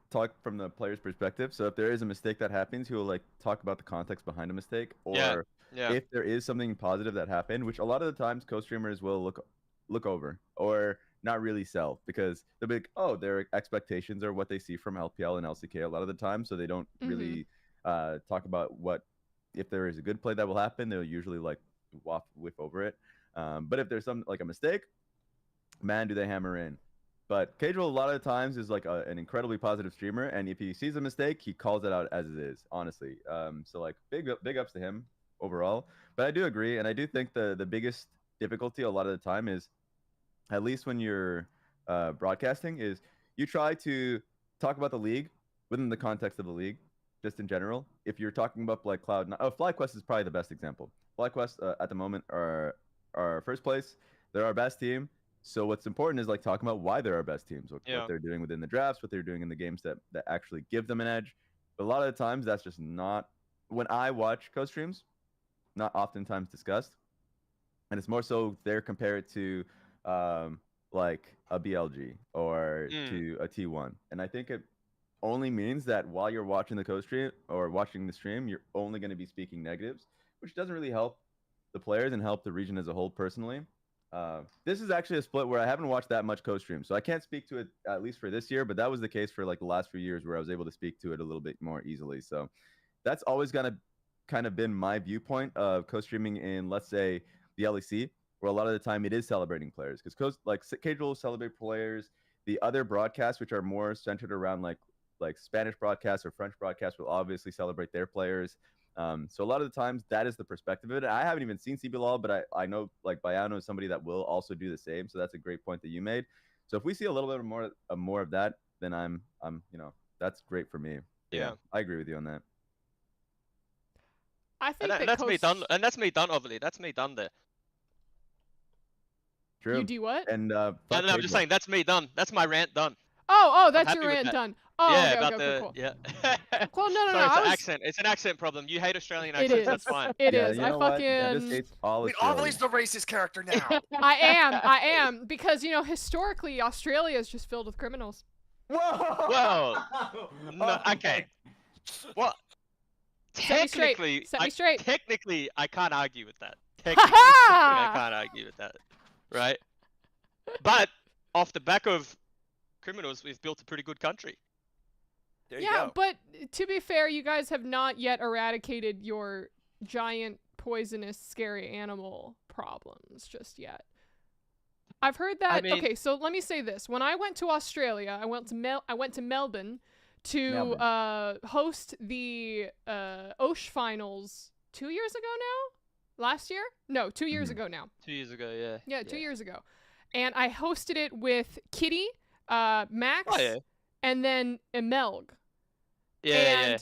talk from the player's perspective. So if there is a mistake that happens, he will like talk about the context behind a mistake, or Yeah. if there is something positive that happened, which a lot of the times co-streamers will look over or not really sell because they'll be like, oh, their expectations are what they see from LPL and LCK a lot of the time, so they don't really talk about what if there is a good play that will happen. They'll usually like whiff over it. But if there's some like a mistake, man, do they hammer in. But Cadril a lot of the times is like an incredibly positive streamer, and if he sees a mistake, he calls it out as it is, honestly. So like big ups to him overall. But I do agree, and I do think the biggest difficulty a lot of the time is, at least when you're broadcasting, is you try to talk about the league within the context of the league, just in general. If you're talking about like Cloud9, FlyQuest is probably the best example. FlyQuest at the moment are first place. They're our best team. So what's important is like talking about why they're our best teams, what they're doing within the drafts, what they're doing in the games that actually give them an edge. But a lot of the times that's just not when I watch co-streams, not oftentimes discussed. And it's more so they're compared to like a BLG or to a T1. And I think it only means that while you're watching the co-stream or watching the stream, you're only going to be speaking negatives, which doesn't really help the players and help the region as a whole personally. This is actually a split where I haven't watched that much co-stream, so I can't speak to it at least for this year, but that was the case for like the last few years where I was able to speak to it a little bit more easily. So that's always gonna kind of been my viewpoint of co-streaming in, let's say, the LEC, where a lot of the time it is celebrating players, because like Cage will celebrate players. The other broadcasts, which are more centered around like Spanish broadcasts or French broadcasts, will obviously celebrate their players. So a lot of the times that is the perspective of it. I haven't even seen CBLOL, but I know like Bayano is somebody that will also do the same. So that's a great point that you made. So if we see a little bit more of that, then I'm that's great for me. Yeah. I agree with you on that. I think And that that's me done. And that's me done, obviously. That's me done there. True. You do what? And No, I'm just saying that's me done. That's my rant done. Oh, that's happy your with rant that. done. Oh, yeah, okay, about okay, the cool. yeah. Well, no, Sorry, I it's an was- accent. It's an accent problem. You hate Australian It accents. is. That's fine. It yeah, is. You I know what? fucking. Dennis hates all Wait, Australians. Ovalie's the racist character now. I am because historically Australia is just filled with criminals. Whoa! Well, no, okay. Well, Set me straight. technically, Set me straight. technically, I can't argue with that. Technically, I can't argue with that, right? But off the back of criminals, we've built a pretty good country. There you Yeah, go. but to be fair, you guys have not yet eradicated your giant poisonous scary animal problems just yet. I've heard that. I mean- Okay, so let me say this: when I went to Australia, I went to Melbourne to host the Osh finals 2 years ago now. Last year? No, 2 years ago now. 2 years ago, yeah. Yeah, 2 years ago. And I hosted it with Kitty, Max, Oh, yeah. and then Emelg. Yeah,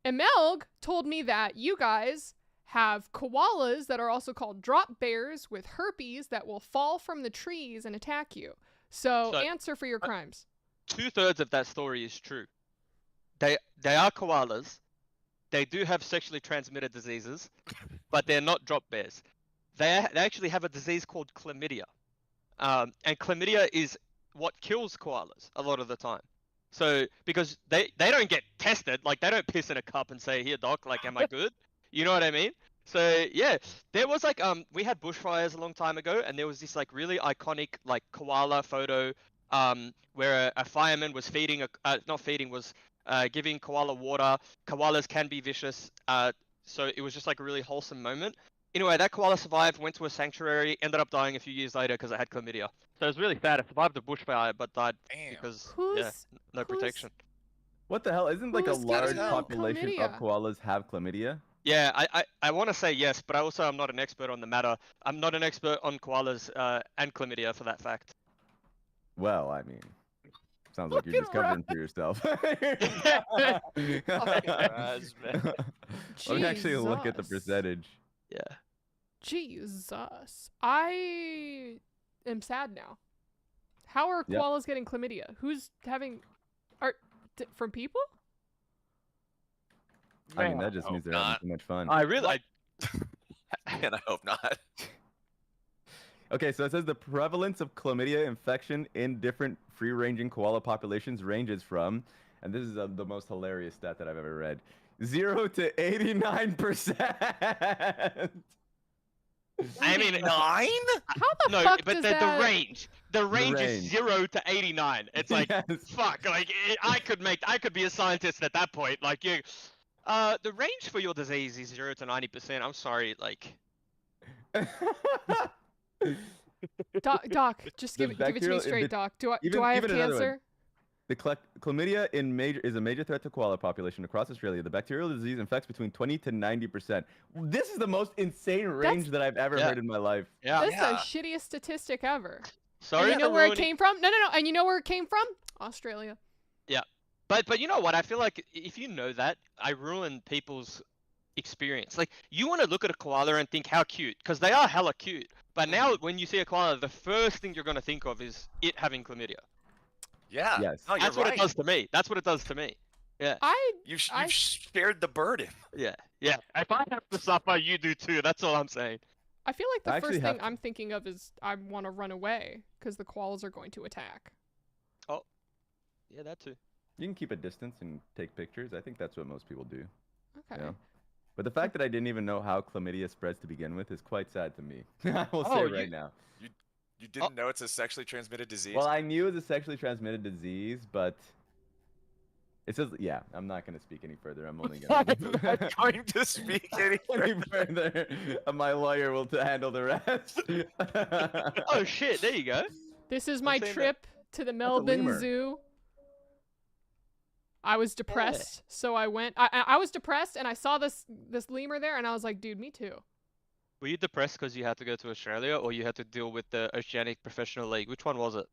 And Emelg told me that you guys have koalas that are also called drop bears with herpes that will fall from the trees and attack you. So answer for your crimes. 2/3 of that story is true. They are koalas. They do have sexually transmitted diseases, but they're not drop bears. They actually have a disease called chlamydia. And chlamydia is what kills koalas a lot of the time. So because they don't get tested, like they don't piss in a cup and say, "Here, doc, like, am I good?" You know what I mean? So yeah, there was like we had bushfires a long time ago, and there was this like really iconic like koala photo where a fireman was giving koala water. Koalas can be vicious, so it was just like a really wholesome moment. Anyway, that koala survived, went to a sanctuary, ended up dying a few years later because it had chlamydia. So it was really sad. It survived the bushfire, but died because no protection. What the hell? Isn't like a Who's large getting population chlamydia? of koalas have chlamydia? Yeah, I want to say yes, but I also am not an expert on the matter. I'm not an expert on koalas and chlamydia for that fact. Well, I mean, sounds like you're just covering for yourself. Let me actually look at the Jesus. percentage. Yeah. Jesus. I am sad now. How are Yep. koalas getting chlamydia? Who's having... from people? I mean, that just means they're having too much fun. I really... And I hope not. Okay, so it says the prevalence of chlamydia infection in different free-ranging koala populations ranges from, and this is the most hilarious stat that I've ever read, 0 to 89%. I mean, 9? How the no, fuck but does the that... range. The range is range. 0 to 89. It's like, Yes. fuck, like, I could be a scientist at that point. Like, you... the range for your disease is 0 to 90%. I'm sorry, like... Doc, just give it to me bacterial- straight, Doc. Do I even- have even another one. cancer? The chlamydia is a major threat to koala population across Australia. The bacterial disease infects between 20 to 90%. This is the most insane range that I've ever heard in my life. Yeah. That's the shittiest statistic ever. Sorry And you know for where it ruining- came from? No. And you know where it came from? Australia. But you know what? I feel like if you know that, I ruin people's experience. Like, you want to look at a koala and think how cute, because they are hella cute. But now when you see a koala, the first thing you're going to think of is it having chlamydia. Yeah. Yes. No, you're That's what right. it does to me. That's what it does to me. Yeah. You've I shared the burden. Yeah. Yeah. If I have to suffer, you do too. That's all I'm saying. I feel like the I actually first thing have to- I'm thinking of is I want to run away because the koalas are going to attack. Yeah, that too. You can keep a distance and take pictures. I think that's what most people do. Okay. Yeah. But the fact that I didn't even know how chlamydia spreads to begin with is quite sad to me. I will Oh, say you- right now. You didn't know it's a sexually transmitted disease? Well, I knew it was a sexually transmitted disease, but it says, yeah, I'm not going to speak any further. I'm only going I'm going to speak any any further. My lawyer will handle the rest. Oh shit! There you go. This is I'm my saying that- trip to the Melbourne lemur. Zoo. I was depressed, so I went. I was depressed, and I saw this lemur there, and I was like, dude, me too. Were you depressed because you had to go to Australia, or you had to deal with the Oceanic Professional League? Which one was it?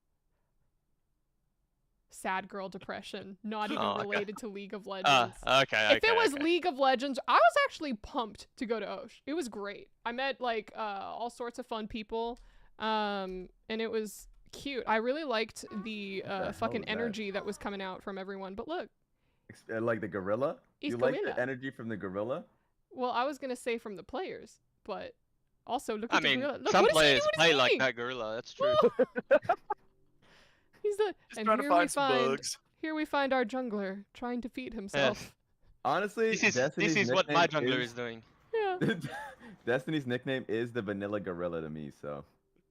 Sad girl depression, not even Oh, okay. related to League of Legends. Okay. If it was League of Legends, I was actually pumped to go to Osh. It was great. I met like all sorts of fun people, and it was cute. I really liked the hell fucking is that? energy that was coming out from everyone. But look, Like the gorilla? He's You like gorilla. the energy from the gorilla? well, I was gonna say from the players, but also look I at the mean, gorilla. Look, some what is he players doing? What is play he like eating? that gorilla. That's true. He's the Just and trying to here we find some find bugs. here we find our jungler trying to feed himself. Honestly, This Destiny's is what my nickname jungler is doing. Yeah. Destiny's nickname is the vanilla gorilla to me, so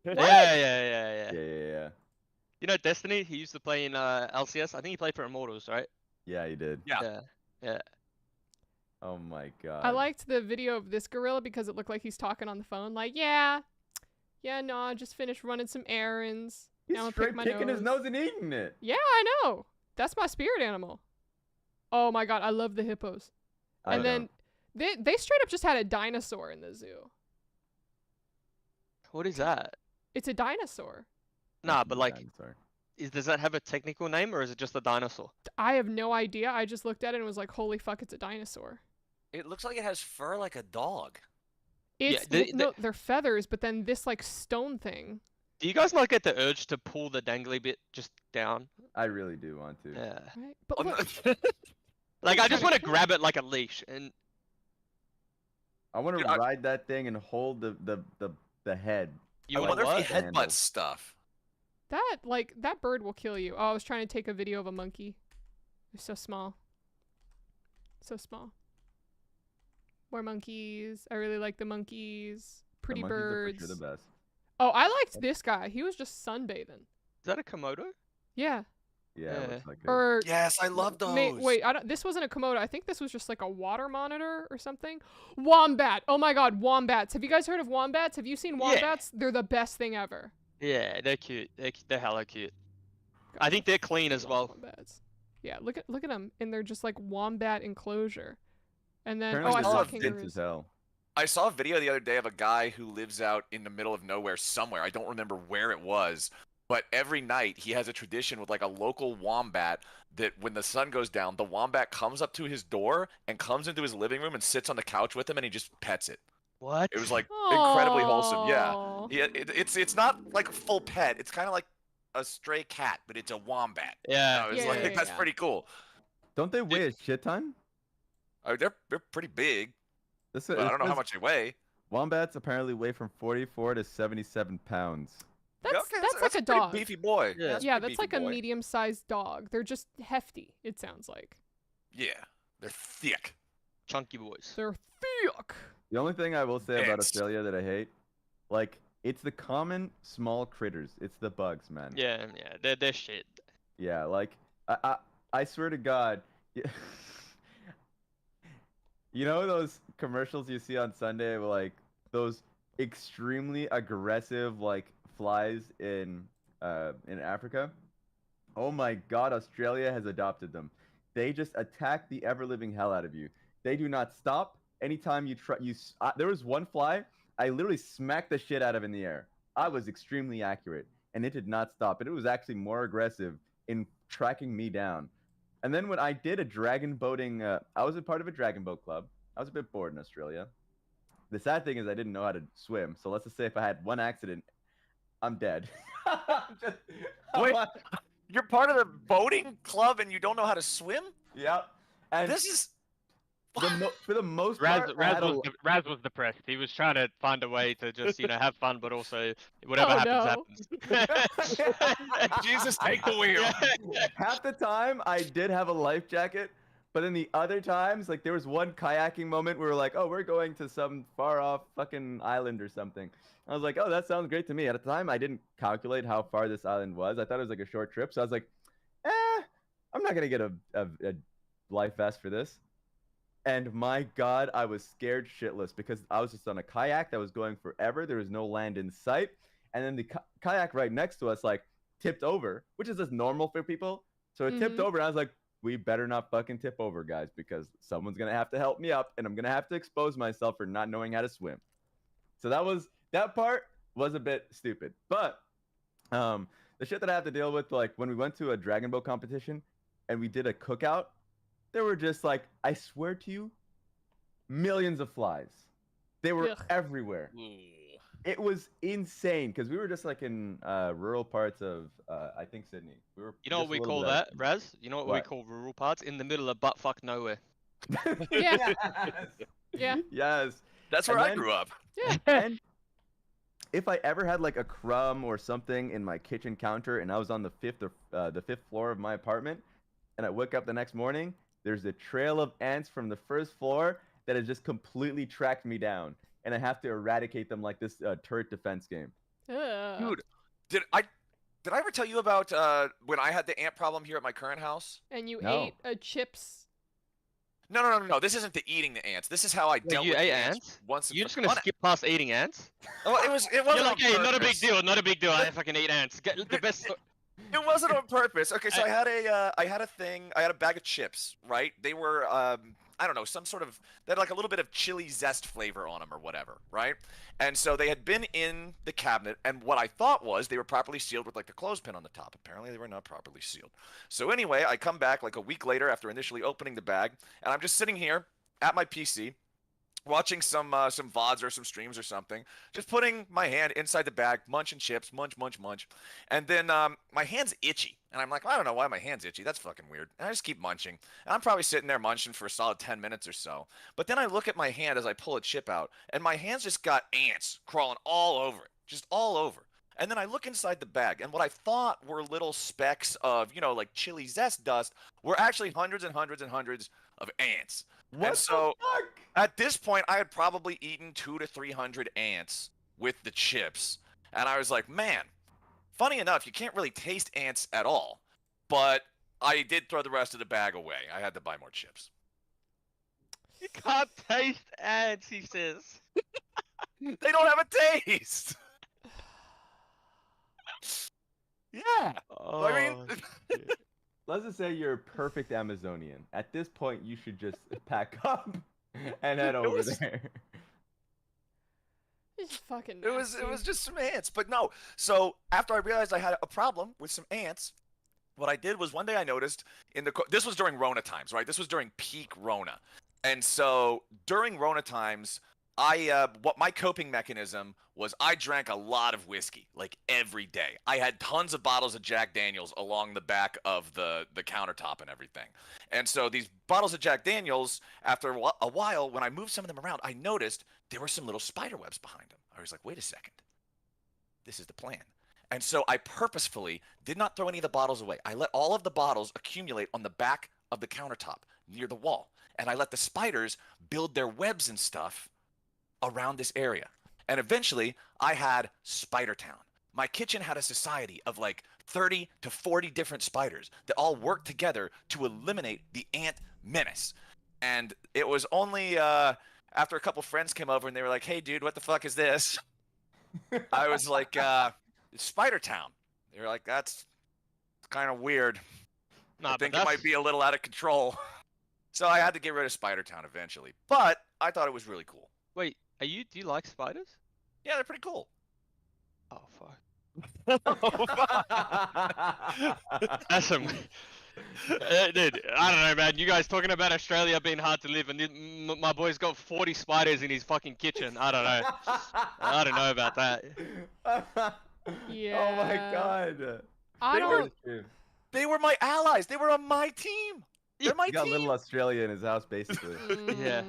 Yeah. yeah. You know Destiny? He used to play in LCS. I think he played for Immortals, right? Yeah, he did. Yeah. Yeah. Oh my god. I liked the video of this gorilla because it looked like he's talking on the phone, like, yeah, no, I just finished running some errands. He's Now I'll straight pick my picking his nose. nose and eating it. Yeah, I know. That's my spirit animal. Oh my god, I love the hippos. I And then they straight up just had a dinosaur in the zoo. What is that? It's a dinosaur. Nah, but like, Dinosaur. does that have a technical name, or is it just a dinosaur? I have no idea. I just looked at it and was like, holy fuck, it's a dinosaur. It looks like it has fur like a dog. It's no, they're feathers, but then this like stone thing. Do you guys not get the urge to pull the dangly bit just down? I really do want to. Yeah. Right? But I'm look, not- Like, I just trying want to to kill grab it like a leash, and I want Dude, to I- ride that thing and hold the head. you I want wonder if what? he Handle. headbutts stuff. that bird will kill you. Oh, I was trying to take a video of a monkey. They're so small. So small. More monkeys. I really like the monkeys. Pretty the monkeys are birds. for sure the best. Oh, I liked this guy. He was just sunbathing. Is that a Komodo? Yeah. Yeah, it Yeah. looks like it. Or Yes, I love those. wait, this wasn't a Komodo. I think this was just like a water monitor or something. Wombat. Oh my god, wombats. Have you guys heard of wombats? Have you seen Yeah. wombats? They're the best thing ever. Yeah, they're cute. They're hella cute. I think they're clean as well. Wombats. Yeah, look at them in their just like wombat enclosure. And then Apparently I they're saw dense kangaroos. as hell. I saw a video the other day of a guy who lives out in the middle of nowhere somewhere. I don't remember where it was. But every night he has a tradition with like a local wombat that when the sun goes down, the wombat comes up to his door and comes into his living room and sits on the couch with him and he just pets it. What? It was like incredibly wholesome. Yeah. Aw. Yeah, it's not like a full pet. It's kind of like a stray cat, but it's a wombat. Yeah. It's Yeah, like yeah, that's yeah. pretty cool. Don't they weigh a shit ton? They're pretty big, This but I don't know how much they weigh. Wombats apparently weigh from 44 to 77 pounds. That's Okay, that's like a pretty dog. beefy boy. Yeah. That's a Yeah, pretty that's like beefy a boy. medium-sized dog. They're just hefty, it sounds like. Yeah, they're thick. Chunky boys. They're thick. The only thing I will say about Ants. Australia that I hate, like, it's the common small critters. It's the bugs, man. Yeah, they're shit. Yeah, like, I swear to God. You know those commercials you see on Sunday with, like, those extremely aggressive, like, flies in Africa? Oh my God, Australia has adopted them. They just attack the ever-living hell out of you. They do not stop. Anytime you try, there was one fly I literally smacked the shit out of in the air. I was extremely accurate, and it did not stop. And it was actually more aggressive in tracking me down. And then when I did a dragon boating, I was a part of a dragon boat club. I was a bit bored in Australia. The sad thing is I didn't know how to swim. So let's just say if I had one accident, I'm dead. Wait. You're part of the boating club and you don't know how to swim? Yep. And This is for the most Raz, part, I Raz had was Raz was depressed. He was trying to find a way to just have fun, but also whatever Oh, happens no. happens. Jesus, take the wheel. Yeah. half the time I did have a life jacket, but then the other times, like there was one kayaking moment where we were like, oh, we're going to some far off fucking island or something. I was like, oh, that sounds great to me. At the time, I didn't calculate how far this island was. I thought it was like a short trip, so I was like, I'm not gonna get a life vest for this. And my God, I was scared shitless because I was just on a kayak that was going forever. There was no land in sight, and then the kayak right next to us like tipped over, which is just normal for people. So it tipped Mhm. over, and I was like, we better not fucking tip over, guys, because someone's gonna have to help me up, and I'm gonna have to expose myself for not knowing how to swim. So that part was a bit stupid, but the shit that I have to deal with, like when we went to a Dragon Boat competition and we did a cookout, there were just like, I swear to you, millions of flies. They were Ugh. everywhere. It was insane because we were just like in rural parts of I think Sydney. We were You know what just a we little call bit out of that, Sydney. Raz? You know what we What? call rural parts? In the middle of buttfuck nowhere. Yeah. Yes. Yeah. Yes. That's where And I then- grew up. And if I ever had like a crumb or something in my kitchen counter and I was on the fifth floor of my apartment and I wake up the next morning, there's a trail of ants from the first floor that has just completely tracked me down, and I have to eradicate them like this turret defense game. Ugh. Dude, did I ever tell you about when I had the ant problem here at my current house? And you No. ate chips. No. This isn't the eating the ants. This is how I dealt you with ate the ants ants? once. You're just gonna skip past eating ants? Well, it You're wasn't like, on hey, not a big purpose. deal, not a big deal. I fucking eat ants. Get the best. It wasn't on purpose. Okay, so I had a bag of chips, right? They were I don't know, some sort of they had like a little bit of chili zest flavor on them or whatever, right? And so they had been in the cabinet, and what I thought was they were properly sealed with like the clothespin on the top. Apparently they were not properly sealed. So anyway, I come back like a week later after initially opening the bag, and I'm just sitting here at my PC watching some VODs or some streams or something, just putting my hand inside the bag, munching chips, munch, and then my hand's itchy, and I'm like, I don't know why my hand's itchy. That's fucking weird. And I just keep munching, and I'm probably sitting there munching for a solid 10 minutes or so. But then I look at my hand as I pull a chip out, and my hand's just got ants crawling all over it, just all over. And then I look inside the bag, and what I thought were little specks of, like chili zest dust were actually hundreds and hundreds and hundreds of ants. What And so the fuck? at this point, I had probably eaten 200 to 300 ants with the chips. And I was like, man, funny enough, you can't really taste ants at all. But I did throw the rest of the bag away. I had to buy more chips. You can't taste ants, he says. They don't have a taste. Yeah. Oh, I mean, Let's just say you're a perfect Amazonian. At this point, you should just pack up and head over was- there. It's fucking it was nasty. just some ants. But no. So after I realized I had a problem with some ants, what I did was one day I noticed this was during Rona times, right? This was during peak Rona. And so during Rona times, what my coping mechanism was I drank a lot of whiskey, like every day. I had tons of bottles of Jack Daniels along the back of the countertop and everything. And so these bottles of Jack Daniels, after a while, when I moved some of them around, I noticed there were some little spider webs behind them. I was like, wait a second. This is the plan. And so I purposefully did not throw any of the bottles away. I let all of the bottles accumulate on the back of the countertop near the wall. And I let the spiders build their webs and stuff around this area. And eventually, I had Spider Town. My kitchen had a society of like 30 to 40 different spiders that all worked together to eliminate the ant menace. And it was only after a couple friends came over and they were like, hey, dude, what the fuck is this? I was like, it's Spider Town. They were like, that's kind of weird. Nah, I but think it that's- might be a little out of control. So I had to get rid of Spider Town eventually. But I thought it was really cool. Wait, do you like spiders? Yeah, they're pretty cool. Oh fuck. That's some. Dude, I don't know, man. You guys talking about Australia being hard to live, and my boy's got 40 spiders in his fucking kitchen. I don't know. I don't know about that. Yeah. Oh my god. I They were- don't. They were my allies. They were on my team. They're my He got team. little Australia in his house, basically. Yeah.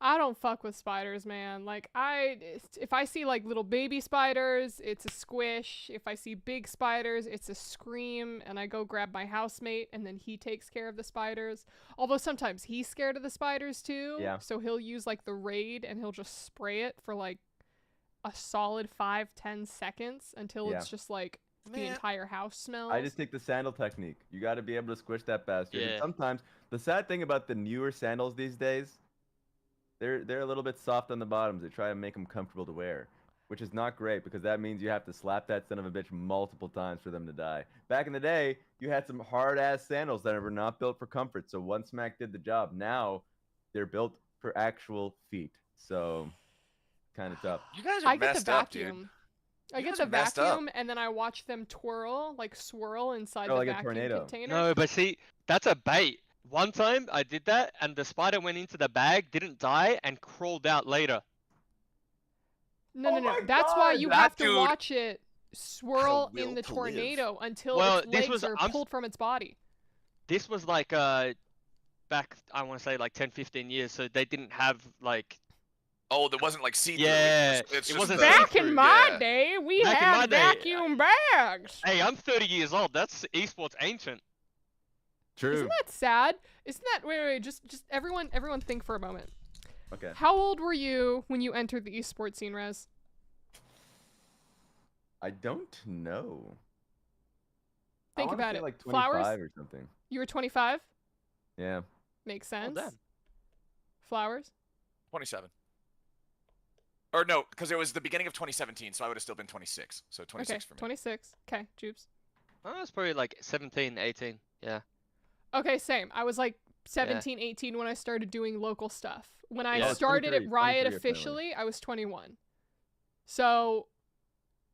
I don't fuck with spiders, man. Like if I see like little baby spiders, it's a squish. If I see big spiders, it's a scream, and I go grab my housemate, and then he takes care of the spiders. Although sometimes he's scared of the spiders too. Yeah. So he'll use like the Raid, and he'll just spray it for like a solid 5-10 seconds until Yeah. it's just like the Man. entire house smells. I just take the sandal technique. You got to be able to squish that bastard. And Yeah. sometimes the sad thing about the newer sandals these days, they're a little bit soft on the bottoms. They try to make them comfortable to wear, which is not great because that means you have to slap that son of a bitch multiple times for them to die. Back in the day, you had some hard ass sandals that were not built for comfort, so one smack did the job. Now they're built for actual feet, so kind of tough. You guys are I get the messed up, dude. vacuum. I You get guys the are messed up. vacuum, and then I watch them twirl, like swirl inside Oh, the like a vacuum tornado. container. No, but see, that's a bait. One time I did that, and the spider went into the bag, didn't die, and crawled out later. No, Oh no, no. my That's why God, you that have to dude watch it swirl will in the to live. tornado until Well, its this legs was- are I'm s- pulled from its body. This was like back, I want to say like 10, 15 years, so they didn't have like Oh, there wasn't like see-through. Yeah, It's it just wasn't the- Back in my yeah. day, we Back in my had day, vacuum bags. Hey, I'm 30 years old. That's esports ancient. True. Isn't that sad? Isn't that wait, just everyone think for a moment. Okay. How old were you when you entered the esports scene, Rez? I don't know. Think I wanna about say it. Like Flowers? 25 or something. You were 25? Yeah. Makes Oh, sense. damn. Flowers? 27. Or no, because it was the beginning of 2017, so I would have still been 26. So 26 Okay, for me. 26. Okay, Jubes. I was probably like 17, 18. Yeah. Okay, same. I was like 17, 18 when I started doing local stuff. When I Yeah. started at 23, Riot 23 apparently. officially, I was 21. So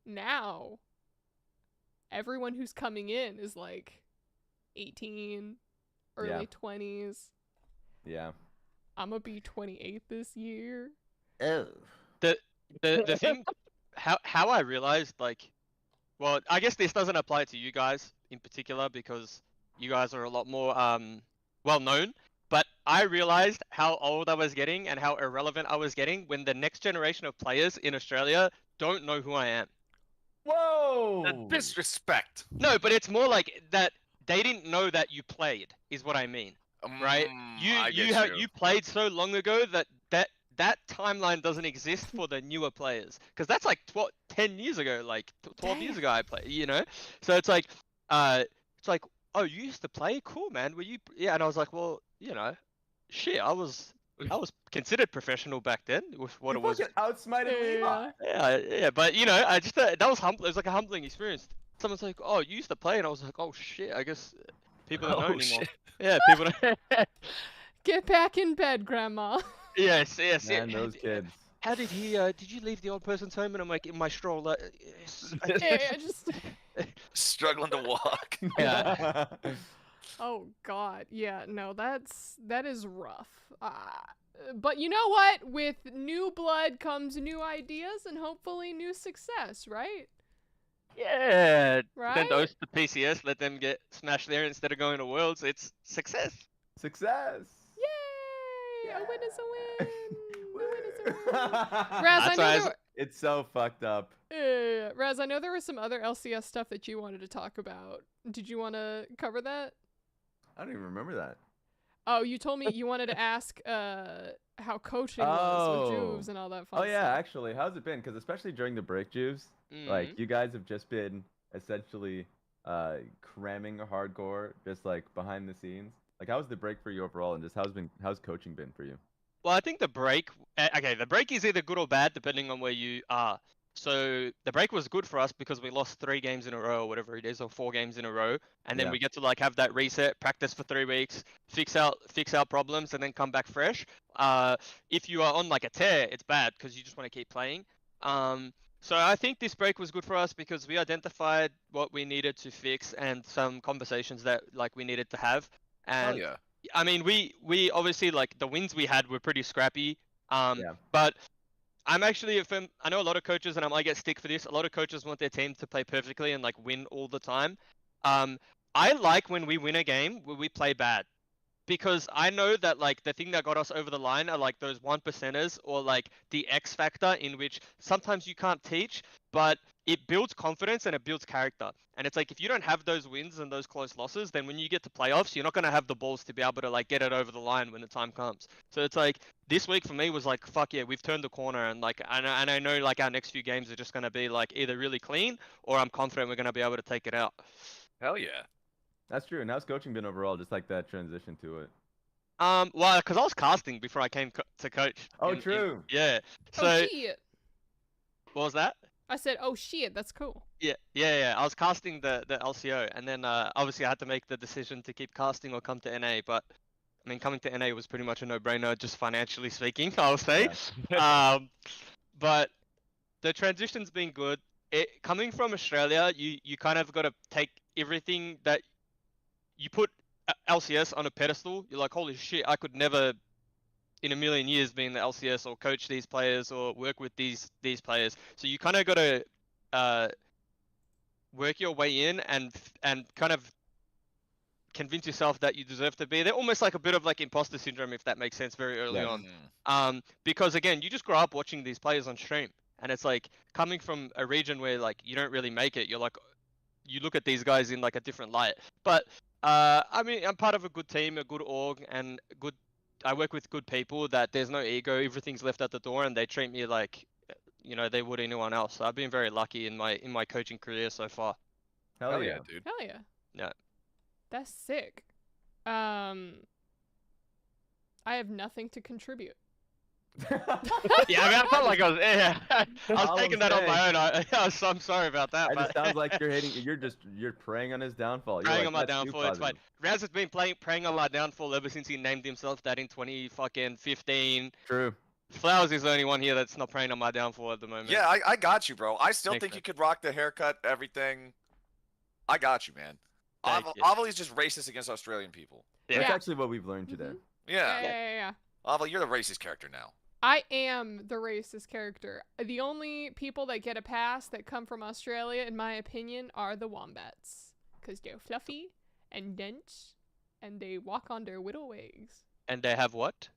now everyone who's coming in is like 18, early Yeah. 20s. Yeah. I'm gonna be 28 this year. Oh. The thing, how I realized like, well, I guess this doesn't apply to you guys in particular because you guys are a lot more well known. But I realized how old I was getting and how irrelevant I was getting when the next generation of players in Australia don't know who I am. Whoa. The disrespect. No, but it's more like that they didn't know that you played is what I mean, right? I You get you played so long ago that timeline doesn't exist for the newer players because that's like 10 years ago, like 12 years ago I played, you know. So it's like oh, you used to play, cool man, were you? Yeah, and I was like, well, you know, shit, I was considered professional back then with what You it was. fucking outsmited Levi. Yeah, but you know, I just that was humbling. It was like a humbling experience. Someone's like, "Oh, you used to play," and I was like, "Oh shit, I guess people don't know Oh, anymore." shit. Yeah, people don't. Get back in bed, Grandma. yes. Man, those kids. How did he? Did you leave the old person's home? And I'm like, in my stroller. Yes, I did." Yeah, just. Struggling to walk. Yeah. Oh God, yeah, no, that is rough. But you know what? With new blood comes new ideas and hopefully new success, right? Yeah. Right? Send those to PCS. Let them get smashed there instead of going to Worlds. It's success. Success. Yay! A win is a win. A win is a win. Raz, Raz, I That's know why I there s- It's so fucked up. Raz, I know there was some other LCS stuff that you wanted to talk about. Did you want to cover that? I don't even remember that. Oh, you told me you wanted to ask how coaching was with Oh. Juves and all that fun Oh yeah, stuff. actually, how's it been? Because especially during the break, Juves, Mhm. like you guys have just been essentially cramming hardcore, just like behind the scenes. Like, how's the break for you overall, and just how's coaching been for you? Well, I think the break. Okay, the break is either good or bad depending on where you are. So the break was good for us because we lost 3 games in a row or whatever it is, or 4 games in a row, and then Yeah. we get to like have that reset, practice for 3 weeks, fix out problems, and then come back fresh. If you are on like a tear, it's bad because you just want to keep playing. So I think this break was good for us because we identified what we needed to fix and some conversations that like we needed to have. Oh And yeah. I mean, we obviously like the wins we had were pretty scrappy. Yeah. But I'm actually I know a lot of coaches, and I might get stick for this. A lot of coaches want their team to play perfectly and like win all the time. I like when we win a game where we play bad, because I know that like the thing that got us over the line are like those 1%ers or like the X factor in which sometimes you can't teach, but it builds confidence and it builds character. And it's like if you don't have those wins and those close losses, then when you get to playoffs, you're not going to have the balls to be able to like get it over the line when the time comes. So it's like this week for me was like, fuck yeah, we've turned the corner, and like and I know like our next few games are just going to be like either really clean or I'm confident we're going to be able to take it out. Hell yeah. That's true. And how's coaching been overall? Just like that transition to it. Well, because I was casting before I came to coach. Oh, true. Yeah. So Oh shit! what was that? I said, oh shit, that's cool. Yeah. I was casting the LCO, and then obviously I had to make the decision to keep casting or come to NA. But I mean, coming to NA was pretty much a no-brainer, just financially speaking, I would say. But the transition's been good. Coming from Australia, you kind of got to take everything that you put LCS on a pedestal. You're like, holy shit, I could never in a million years be in the LCS or coach these players or work with these players. So you kind of got to work your way in and kind of convince yourself that you deserve to be there. Almost like a bit of like imposter syndrome, if that makes sense, very early on. Because again, you just grow up watching these players on stream, and it's like coming from a region where like you don't really make it. You're like, you look at these guys in like a different light. But I mean, I'm part of a good team, a good org, and good. I work with good people. That there's no ego. Everything's left at the door, and they treat me like, you know, they would anyone else. So I've been very lucky in my coaching career so far. Hell yeah, dude. Hell yeah. Yeah. That's sick. I have nothing to contribute. Yeah, I mean, I felt like I was. Yeah, I was All taking I'm that on my saying- own. I'm sorry about that. It just but- sounds like you're hating. You're preying on his downfall. You're preying like, on my "That's too downfall. It's fine. positive." Raz has been preying on my downfall ever since he named himself that in 2015. True. Flowers is the only one here that's not preying on my downfall at the moment. Yeah, I got you, bro. I still Thanks, think man. you could rock the haircut, everything. I got you, man. Thank you. Avali's just racist against Australian people. Yeah. That's Yeah. actually what we've learned today. Yeah. Yeah. Avali, you're the racist character now. I am the racist character. The only people that get a pass that come from Australia, in my opinion, are the wombats. Because they're fluffy and dense, and they walk on their little eggs. And they have what?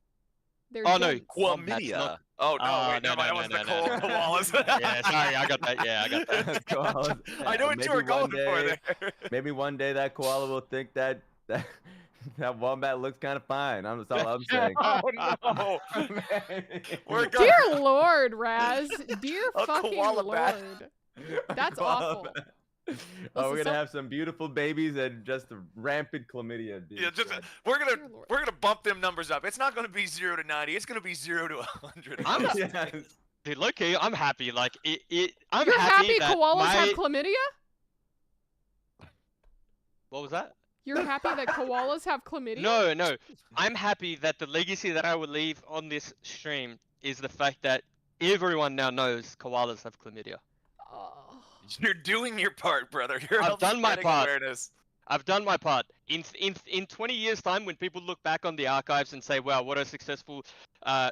They're Oh, no, dense. Wombats, not- Oh, no, Oh, wait, no, never mind. no, That was no, the no, no. Wallace. Yeah, sorry, I got that. Yeah, I got that. Koalas. I know what you were Maybe one going for day- there. Maybe one day that koala will think that wombat looks kind of fine. That's all I'm saying. Oh, no. We're going Dear Lord, Raz. Dear A fucking koala Lord. bat. That's Koala awful. bat. Oh, Listen, we're gonna have some beautiful babies and just rampant chlamydia. being Yeah, just spread. we're Dear Lord. gonna bump them numbers up. It's not gonna be 0 to 90. It's gonna be 0 to 100. I'm not- Yes. Dude, low-key, I'm happy. Like, I'm You're happy that koalas my... have chlamydia? What was that? You're happy that koalas have chlamydia? No. I'm happy that the legacy that I will leave on this stream is the fact that everyone now knows koalas have chlamydia. Oh. You're doing your part, brother. You're I've done my spreading part. awareness. I've done my part. In 20 years' time, when people look back on the archives and say, "Wow, what a successful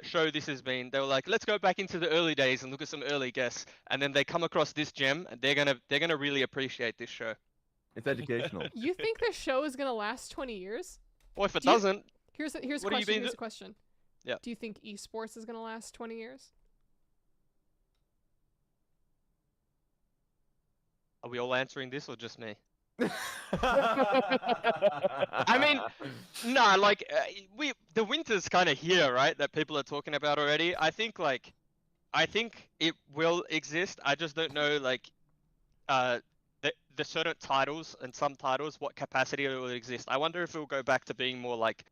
show this has been," they were like, "Let's go back into the early days and look at some early guests." And then they come across this gem, and they're gonna really appreciate this show. It's educational. You think this show is gonna last 20 years? Or if it Do you- doesn't, Here's a What have you question. been Here's do- a question. Yeah. Do you think esports is gonna last 20 years? are we all answering this or just me? I mean, no, like the winter's kind of here, right? That people are talking about already. I think it will exist. I just don't know like the certain titles and some titles what capacity it will exist. I wonder if it will go back to being more like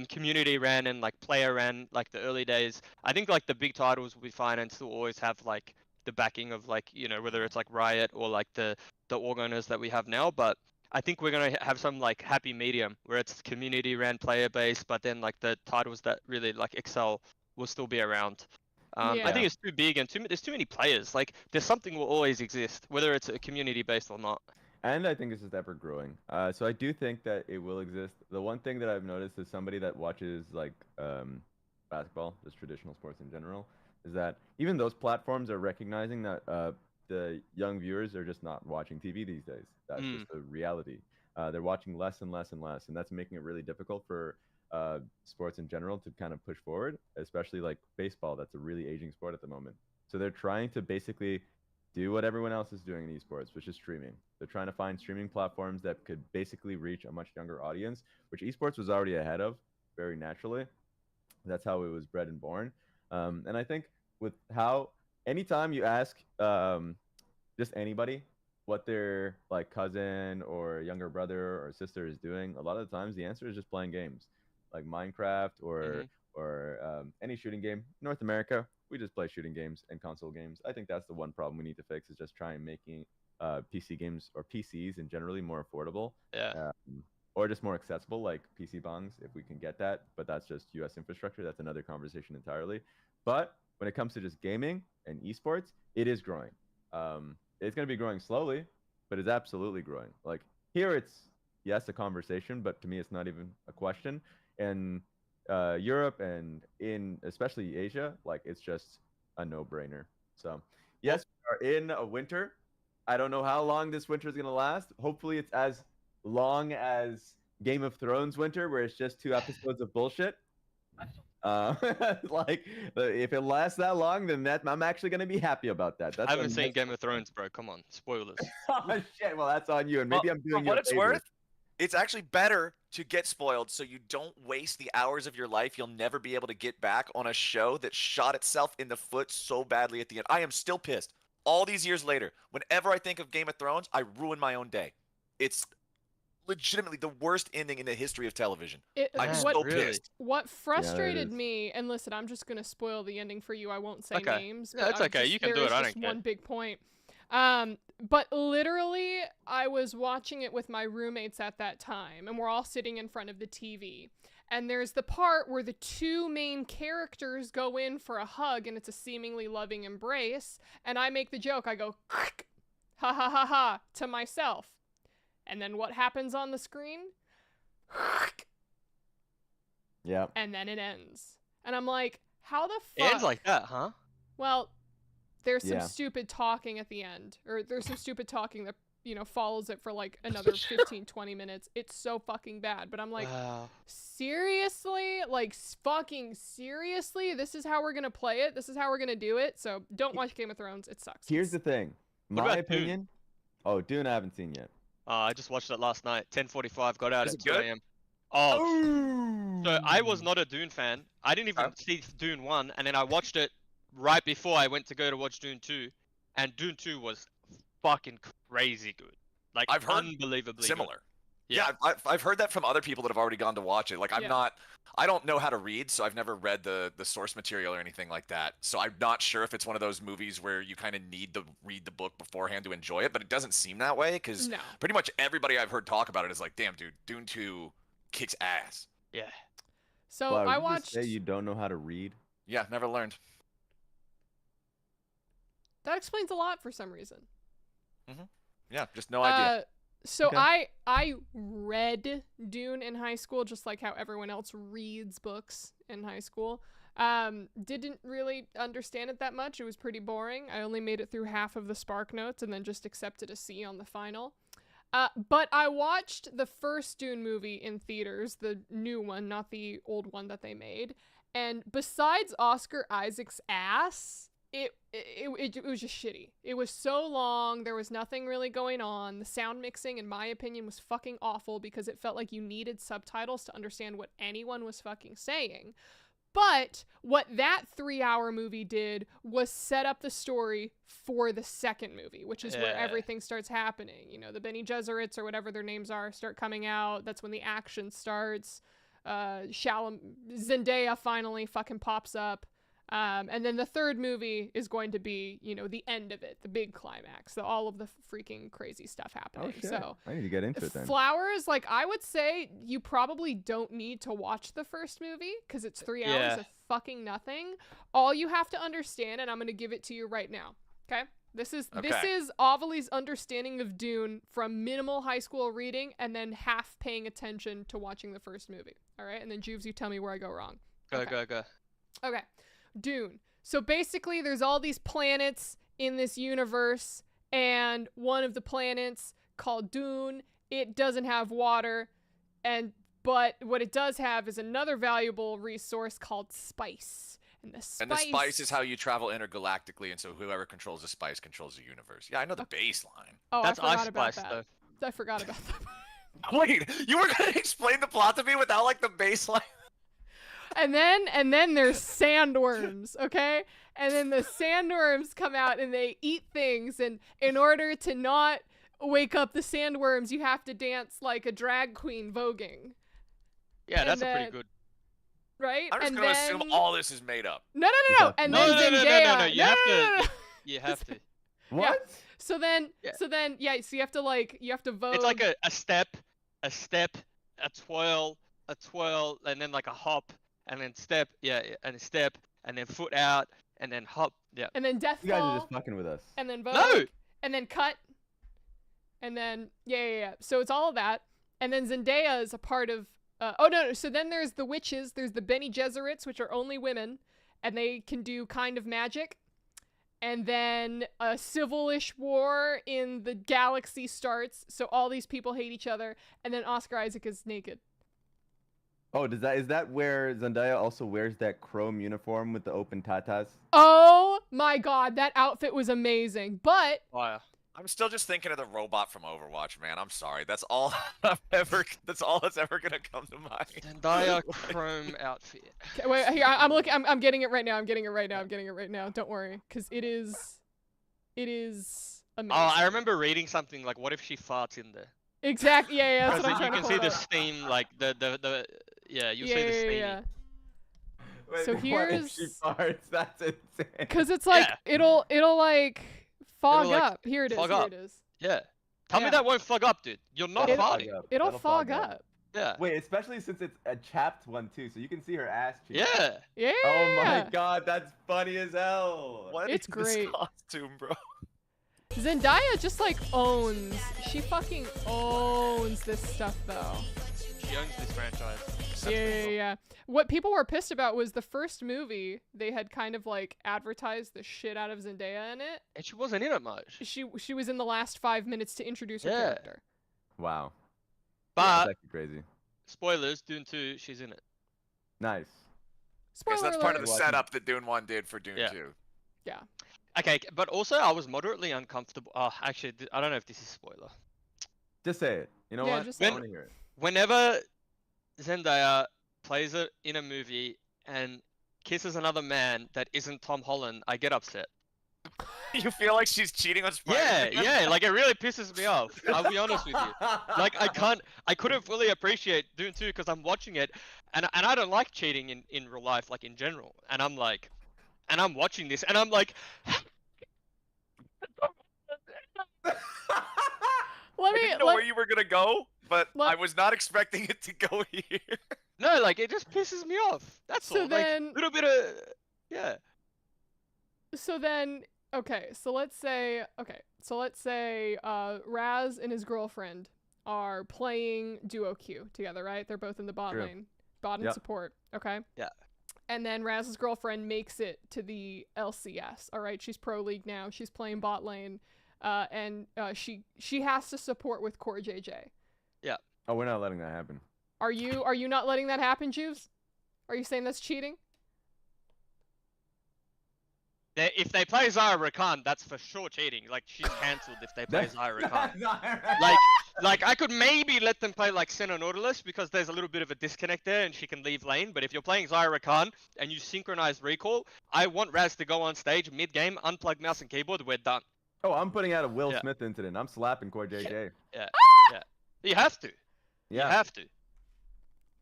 community ran and like player ran like the early days. I think like the big titles will be fine and still always have like the backing of like, you know, whether it's like Riot or like the org owners that we have now, but I think we're gonna have some like happy medium where it's community ran player base, but then like the titles that really like excel will still be around. I Yeah. think it's too big and there's too many players. Like there's something will always exist, whether it's a community based or not. And I think it's just ever growing. So I do think that it will exist. The one thing that I've noticed as somebody that watches like basketball, just traditional sports in general, is that even those platforms are recognizing that the young viewers are just not watching TV these days. That's just the reality. They're watching less and less and less, and that's making it really difficult for sports in general to kind of push forward, especially like baseball. That's a really aging sport at the moment. So they're trying to basically do what everyone else is doing in esports, which is streaming. They're trying to find streaming platforms that could basically reach a much younger audience, which esports was already ahead of very naturally. That's how it was bred and born. And I think with how anytime you ask just anybody what their like cousin or younger brother or sister is doing, a lot of the times the answer is just playing games like Minecraft or any shooting game. North America, we just play shooting games and console games. I think that's the one problem we need to fix is just trying making PC games or PCs in generally more affordable. Yeah. Or just more accessible, like PC bongs, if we can get that. But that's just US infrastructure. That's another conversation entirely. But when it comes to just gaming and esports, it is growing. It's going to be growing slowly, but it's absolutely growing. Like here, it's yes, a conversation, but to me, it's not even a question. And Europe and in especially Asia, like it's just a no-brainer. So yes, we are in a winter. I don't know how long this winter is going to last. Hopefully, it's as long as Game of Thrones winter, where it's just 2 episodes of bullshit. Like if it lasts that long, then I'm actually gonna be happy about that. That's I haven't seen Game of Thrones, bro. Come on, spoilers. Oh shit! Well, that's on you, and maybe I'm doing for you what a it's favor. worth. It's actually better to get spoiled so you don't waste the hours of your life you'll never be able to get back on a show that shot itself in the foot so badly at the end. I am still pissed. All these years later, whenever I think of Game of Thrones, I ruin my own day. It's legitimately the worst ending in the history of television. I'm Man, so really? pissed. What frustrated is. me, and listen, I'm just gonna spoil the ending for you. I won't say Okay. names. Yeah, but it's I'm okay. just- You can do there it. is I just don't care. one big point. But literally, I was watching it with my roommates at that time, and we're all sitting in front of the TV. And there's the part where the 2 main characters go in for a hug, and it's a seemingly loving embrace. And I make the joke. I go, ha ha ha ha, to myself. And then what happens on the screen? Yeah. And then it ends. And I'm like, how the It fuck? ends like that, huh? Well, there's some Yeah. stupid talking at the end. Or there's some stupid talking that, follows it for like another 15, 20 minutes. It's so fucking bad. But I'm like, Wow. seriously? Like, fucking seriously? This is how we're gonna play it? This is how we're gonna do it? So don't watch Game of Thrones. It sucks. Here's the thing. What My about Dune? opinion. Oh, Dune, I haven't seen yet. I just watched it last night. 10:45. Got out Is at it 2 good? a.m. Oh, so I was not a Dune fan. I didn't even Okay. see Dune 1, and then I watched it right before I went to go to watch Dune 2, and Dune 2 was fucking crazy good. Like, I've heard unbelievably Similar. good. Yeah, I've heard that from other people that have already gone to watch it. Like Yeah. I don't know how to read, so I've never read the source material or anything like that. So I'm not sure if it's one of those movies where you kind of need to read the book beforehand to enjoy it, but it doesn't seem that way because No. pretty much everybody I've heard talk about it is like, damn, dude, Dune 2 kicks ass. Yeah. So Wow, I you just watched. say you don't know how to read. Yeah, never learned. That explains a lot for some reason. Yeah, just no idea. So Okay. I read Dune in high school, just like how everyone else reads books in high school. Didn't really understand it that much. It was pretty boring. I only made it through half of the Spark Notes and then just accepted a C on the final. But I watched the first Dune movie in theaters, the new one, not the old one that they made. And besides Oscar Isaac's ass, it was just shitty. It was so long. There was nothing really going on. The sound mixing, in my opinion, was fucking awful because it felt like you needed subtitles to understand what anyone was fucking saying. But what that 3-hour movie did was set up the story for the second movie, which is where Yeah. everything starts happening. The Bene Gesserits or whatever their names are start coming out. That's when the action starts. Zendaya finally fucking pops up. And then the third movie is going to be, the end of it, the big climax, all of the freaking crazy stuff Oh happening. shit! So I need to get into it then. Flowers, like I would say you probably don't need to watch the first movie because it's 3 hours Yeah. of fucking nothing. All you have to understand, and I'm going to give it to you right now. Okay. This is Avali's understanding of Dune from minimal high school reading and then half paying attention to watching the first movie. All right. And then Juves, you tell me where I go wrong. Go. Okay. Dune. So basically there's all these planets in this universe, and one of the planets called Dune, it doesn't have water, and But what it does have is another valuable resource called spice. And the spice is how you travel intergalactically, and so whoever controls the spice controls the universe. Yeah, I know the baseline. Oh, That's I forgot Ice about Spice, that. though. I forgot about that. Wait, you were gonna explain the plot to me without like the baseline? And then there's sandworms, okay? And then the sandworms come out and they eat things, and in order to not wake up the sandworms, you have to dance like a drag queen voguing. Yeah, And that's a then- pretty good. Right? I'm just and gonna then... assume all this is made up. No. And No, then Zendaya. no. You have to. You have to. What? So then, Yeah. so you have to vote. It's like a step, a twirl, and then like a hop, and then step, and a step, and then foot out, and then hop. Yeah. and then death You guys are fall, just fucking with us. and then vote, No! and then cut, and then yeah. So it's all of that, and then Zendaya is a part of. No. So then there's the witches. There's the Bene Gesserits, which are only women, and they can do kind of magic. And then a civil-ish war in the galaxy starts, so all these people hate each other, and then Oscar Isaac is naked. Oh, is that where Zendaya also wears that chrome uniform with the open tatas? Oh my god, that outfit was amazing. But Fire. I'm still just thinking of the robot from Overwatch, man. I'm sorry. That's all that's all that's ever gonna come to mind. Zendaya chrome outfit. okay, wait, here I'm looking. I'm getting it right now. I'm getting it right now. Don't worry, because it is amazing. Oh, I remember reading something like, "What if she farts in there?" Exactly. Yeah. That's what I'm Because trying you to can pull see up. the steam, like the yeah, you yeah, see the yeah, steam. yeah. Wait, So what if here's- she farts? That's insane. Because it's like Yeah. it'll like fog like, up. Here it is. fog Here up. it is. Yeah. Tell Yeah. me that won't fog up, dude. You're not It'll- farting. It'll That'll fog up. Yeah. Wait, especially since it's a chapped one too, so you can see her ass cheek. Yeah. Yeah. Oh my god, that's funny as hell. What It's is this great. costume, bro? Zendaya just like owns. She fucking owns this stuff though. She owns this franchise. Yeah. What people were pissed about was the first movie, they had kind of like advertised the shit out of Zendaya in it. And she wasn't in it much. She was in the last 5 minutes to introduce her Yeah. character. Wow. But That's actually crazy. spoilers, Dune 2, she's in it. Nice. Spoiler Yes, that's part of alert. the Watching. setup that Dune 1 did for Dune Yeah. 2. Okay, but also I was moderately uncomfortable. Actually, I don't know if this is spoiler. Just say it. You know Yeah, what? just I say it. want to hear it. Whenever Zendaya plays it in a movie and kisses another man that isn't Tom Holland, I get upset. You feel like she's cheating on Yeah, Spider-Man? yeah, like it really pisses me off. I'll be honest with you. Like I couldn't fully appreciate Dune 2 because I'm watching it, and I don't like cheating in real life, like in general. And I'm like, and I'm watching this, and I'm like, Let I me didn't know where you were gonna go, but let- I was not expecting it to go here. no, like it just pisses me off. That's So all. then- Like little bit of, yeah. So then, okay, so let's say Raz and his girlfriend are playing duo queue together, right? They're both in the bot True. lane, bot and Yep. support, okay? Yeah. And then Raz's girlfriend makes it to the LCS, all right? She's pro league now. She's playing bot lane, and she has to support with Core JJ. Oh, we're not letting that happen. Are you not letting that happen, Juves? Are you saying that's cheating? If they play Zara Rakan, that's for sure cheating. Like she's cancelled if they play Zara Rakan. Like I could maybe let them play like Senna Nautilus because there's a little bit of a disconnect there and she can leave lane. But if you're playing Zara Rakan and you synchronize recall, I want Raz to go on stage mid game, unplug mouse and keyboard. We're done. Oh, I'm putting out a Will Yeah. Smith incident. I'm slapping Core JJ. You have to. Yeah. You have to.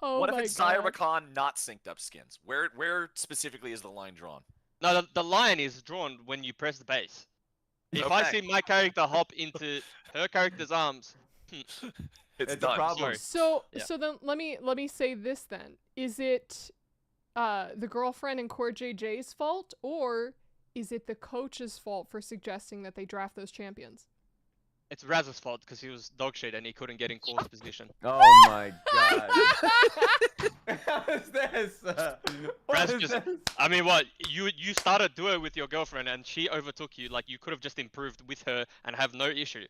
Oh What if my it's god. Zyra not synced up skins? Where specifically is the line drawn? No, the line is drawn when you press the base. If I Okay. see my character hop into her character's arms, It's It's a done. problem. Sorry. So Yeah. so then let me say this then. Is it the girlfriend and Core JJ's fault, or is it the coach's fault for suggesting that they draft those champions? it's Raz's fault because he was dog shit and he couldn't get in Core's position. Oh my god. What is this? What Raz is just- this? I mean, what you started duo with your girlfriend and she overtook you. Like you could have just improved with her and have no issue.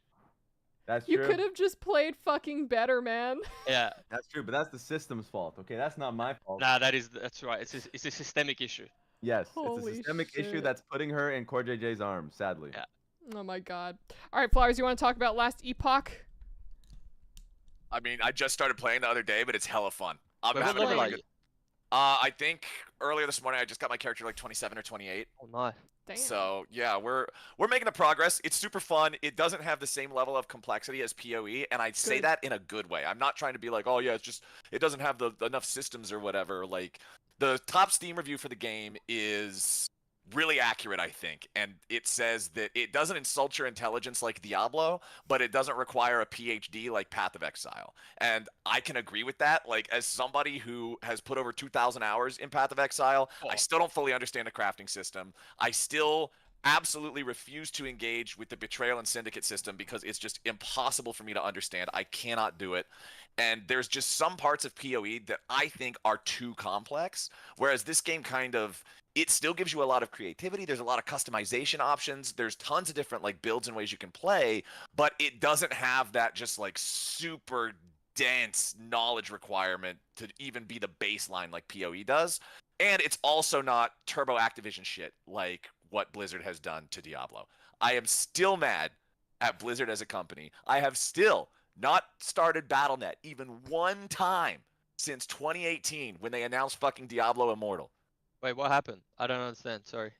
That's You true. could have just played fucking better, man. Yeah. That's true, but that's the system's fault. Okay, that's not my fault. Nah, that's right. It's a systemic issue. Yes, it's a Holy systemic issue shit. that's putting her in Core JJ's arms, sadly. Yeah. Oh my god. All right, Flowers, you want to talk about Last Epoch? I mean, I just started playing the other day, but it's hella fun. I'm What having a level really are good. you? I think earlier this morning I just got my character like 27 or 28. Oh, nice. Damn. So yeah, we're making the progress. It's super fun. It doesn't have the same level of complexity as PoE, and I'd say Good. that in a good way. I'm not trying to be like, oh yeah, it's just it doesn't have the enough systems or whatever. Like the top Steam review for the game is really accurate, I think, and it says that it doesn't insult your intelligence like Diablo, but it doesn't require a PhD like Path of Exile. And I can agree with that. Like, as somebody who has put over 2,000 hours in Path of Exile, I still don't fully understand the crafting system. I still absolutely refuse to engage with the Betrayal and Syndicate system because it's just impossible for me to understand. I cannot do it. And there's just some parts of PoE that I think are too complex, whereas this game kind of it still gives you a lot of creativity. There's a lot of customization options. There's tons of different like builds and ways you can play, but it doesn't have that just like super dense knowledge requirement to even be the baseline like PoE does. And it's also not turbo Activision shit like what Blizzard has done to Diablo. I am still mad at Blizzard as a company. I have still not started Battle.net even one time since 2018 when they announced fucking Diablo Immortal. Wait, what happened? I don't understand. Sorry.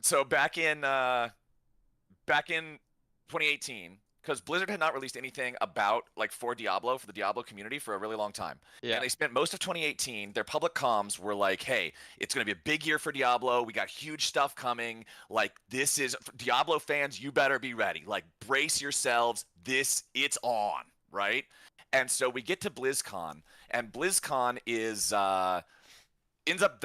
So back in 2018, because Blizzard had not released anything about like for Diablo for the Diablo community for a really long time. Yeah. And they spent most of 2018, their public comms were like, hey, it's going to be a big year for Diablo. We got huge stuff coming. Like, this is Diablo fans, you better be ready. Like, brace yourselves. It's on, right? And so we get to BlizzCon, and BlizzCon is the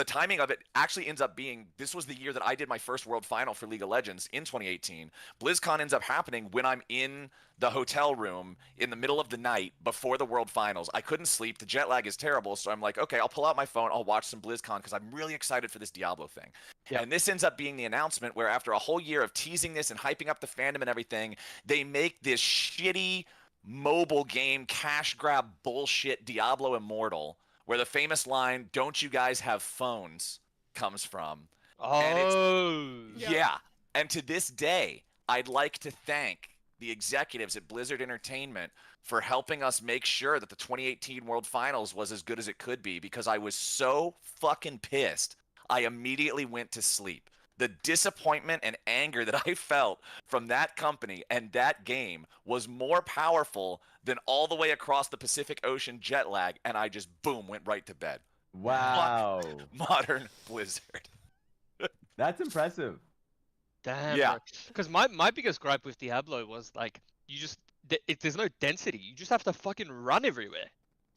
timing of it actually ends up being this was the year that I did my first world final for League of Legends in 2018. BlizzCon ends up happening when I'm in the hotel room in the middle of the night before the world finals. I couldn't sleep. The jet lag is terrible. So I'm like, okay, I'll pull out my phone. I'll watch some BlizzCon because I'm really excited for this Diablo thing. Yeah. And this ends up being the announcement where after a whole year of teasing this and hyping up the fandom and everything, they make this shitty mobile game cash grab bullshit Diablo Immortal, where the famous line, "Don't you guys have phones?" comes from. Oh. Yeah. And to this day, I'd like to thank the executives at Blizzard Entertainment for helping us make sure that the 2018 World Finals was as good as it could be, because I was so fucking pissed. I immediately went to sleep. The disappointment and anger that I felt from that company and that game was more powerful than all the way across the Pacific Ocean jet lag, and I just, boom, went right to bed. Wow. Modern Blizzard. That's impressive. Damn. Yeah. Because my biggest gripe with Diablo was like, there's no density. You just have to fucking run everywhere.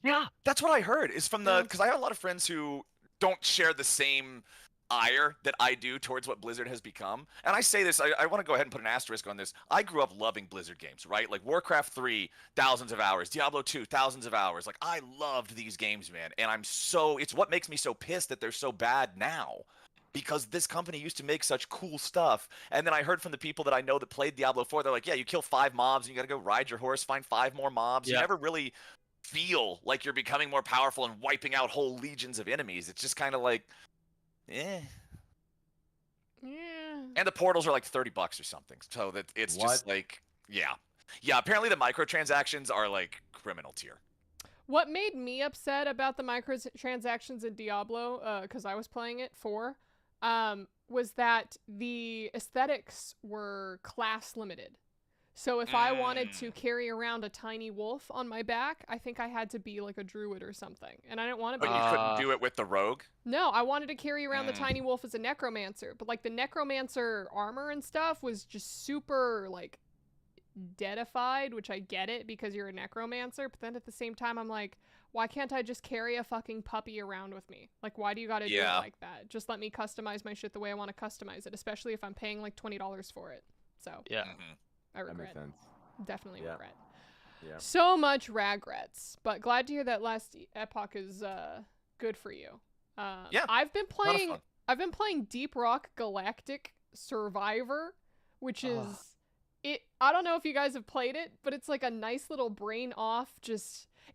Yeah, that's what I heard is from because I have a lot of friends who don't share the same ire that I do towards what Blizzard has become. And I say this, I want to go ahead and put an asterisk on this. I grew up loving Blizzard games, right? Like Warcraft 3, thousands of hours. Diablo 2, thousands of hours. Like, I loved these games, man. And it's what makes me so pissed that they're so bad now. Because this company used to make such cool stuff. And then I heard from the people that I know that played Diablo 4, they're like, yeah, you kill 5 mobs and you got to go ride your horse, find 5 more mobs. Yeah. You never really feel like you're becoming more powerful and wiping out whole legions of enemies. It's just kind of like, eh. Yeah. And the portals are like $30 or something. So that it's just like, yeah. Yeah, apparently the microtransactions are like criminal tier. What made me upset about the microtransactions in Diablo, because I was playing it was that the aesthetics were class limited. So if I wanted to carry around a tiny wolf on my back, I think I had to be like a druid or something. And I didn't want to be. But you couldn't do it with the rogue? No, I wanted to carry around the tiny wolf as a necromancer. But like the necromancer armor and stuff was just super like deadified, which I get it because you're a necromancer. But then at the same time, I'm like, why can't I just carry a fucking puppy around with me? Like, why do you gotta do it like that? Just let me customize my shit the way I want to customize it, especially if I'm paying like $20 for it. So Yeah. I That regret. makes sense. Definitely Yeah. regret. Yeah. So much regrets, but glad to hear that Last Epoch is good for you. Yeah, I've been a lot of playing fun. Deep Rock Galactic Survivor, which is I don't know if you guys have played it, but it's like a nice little brain off.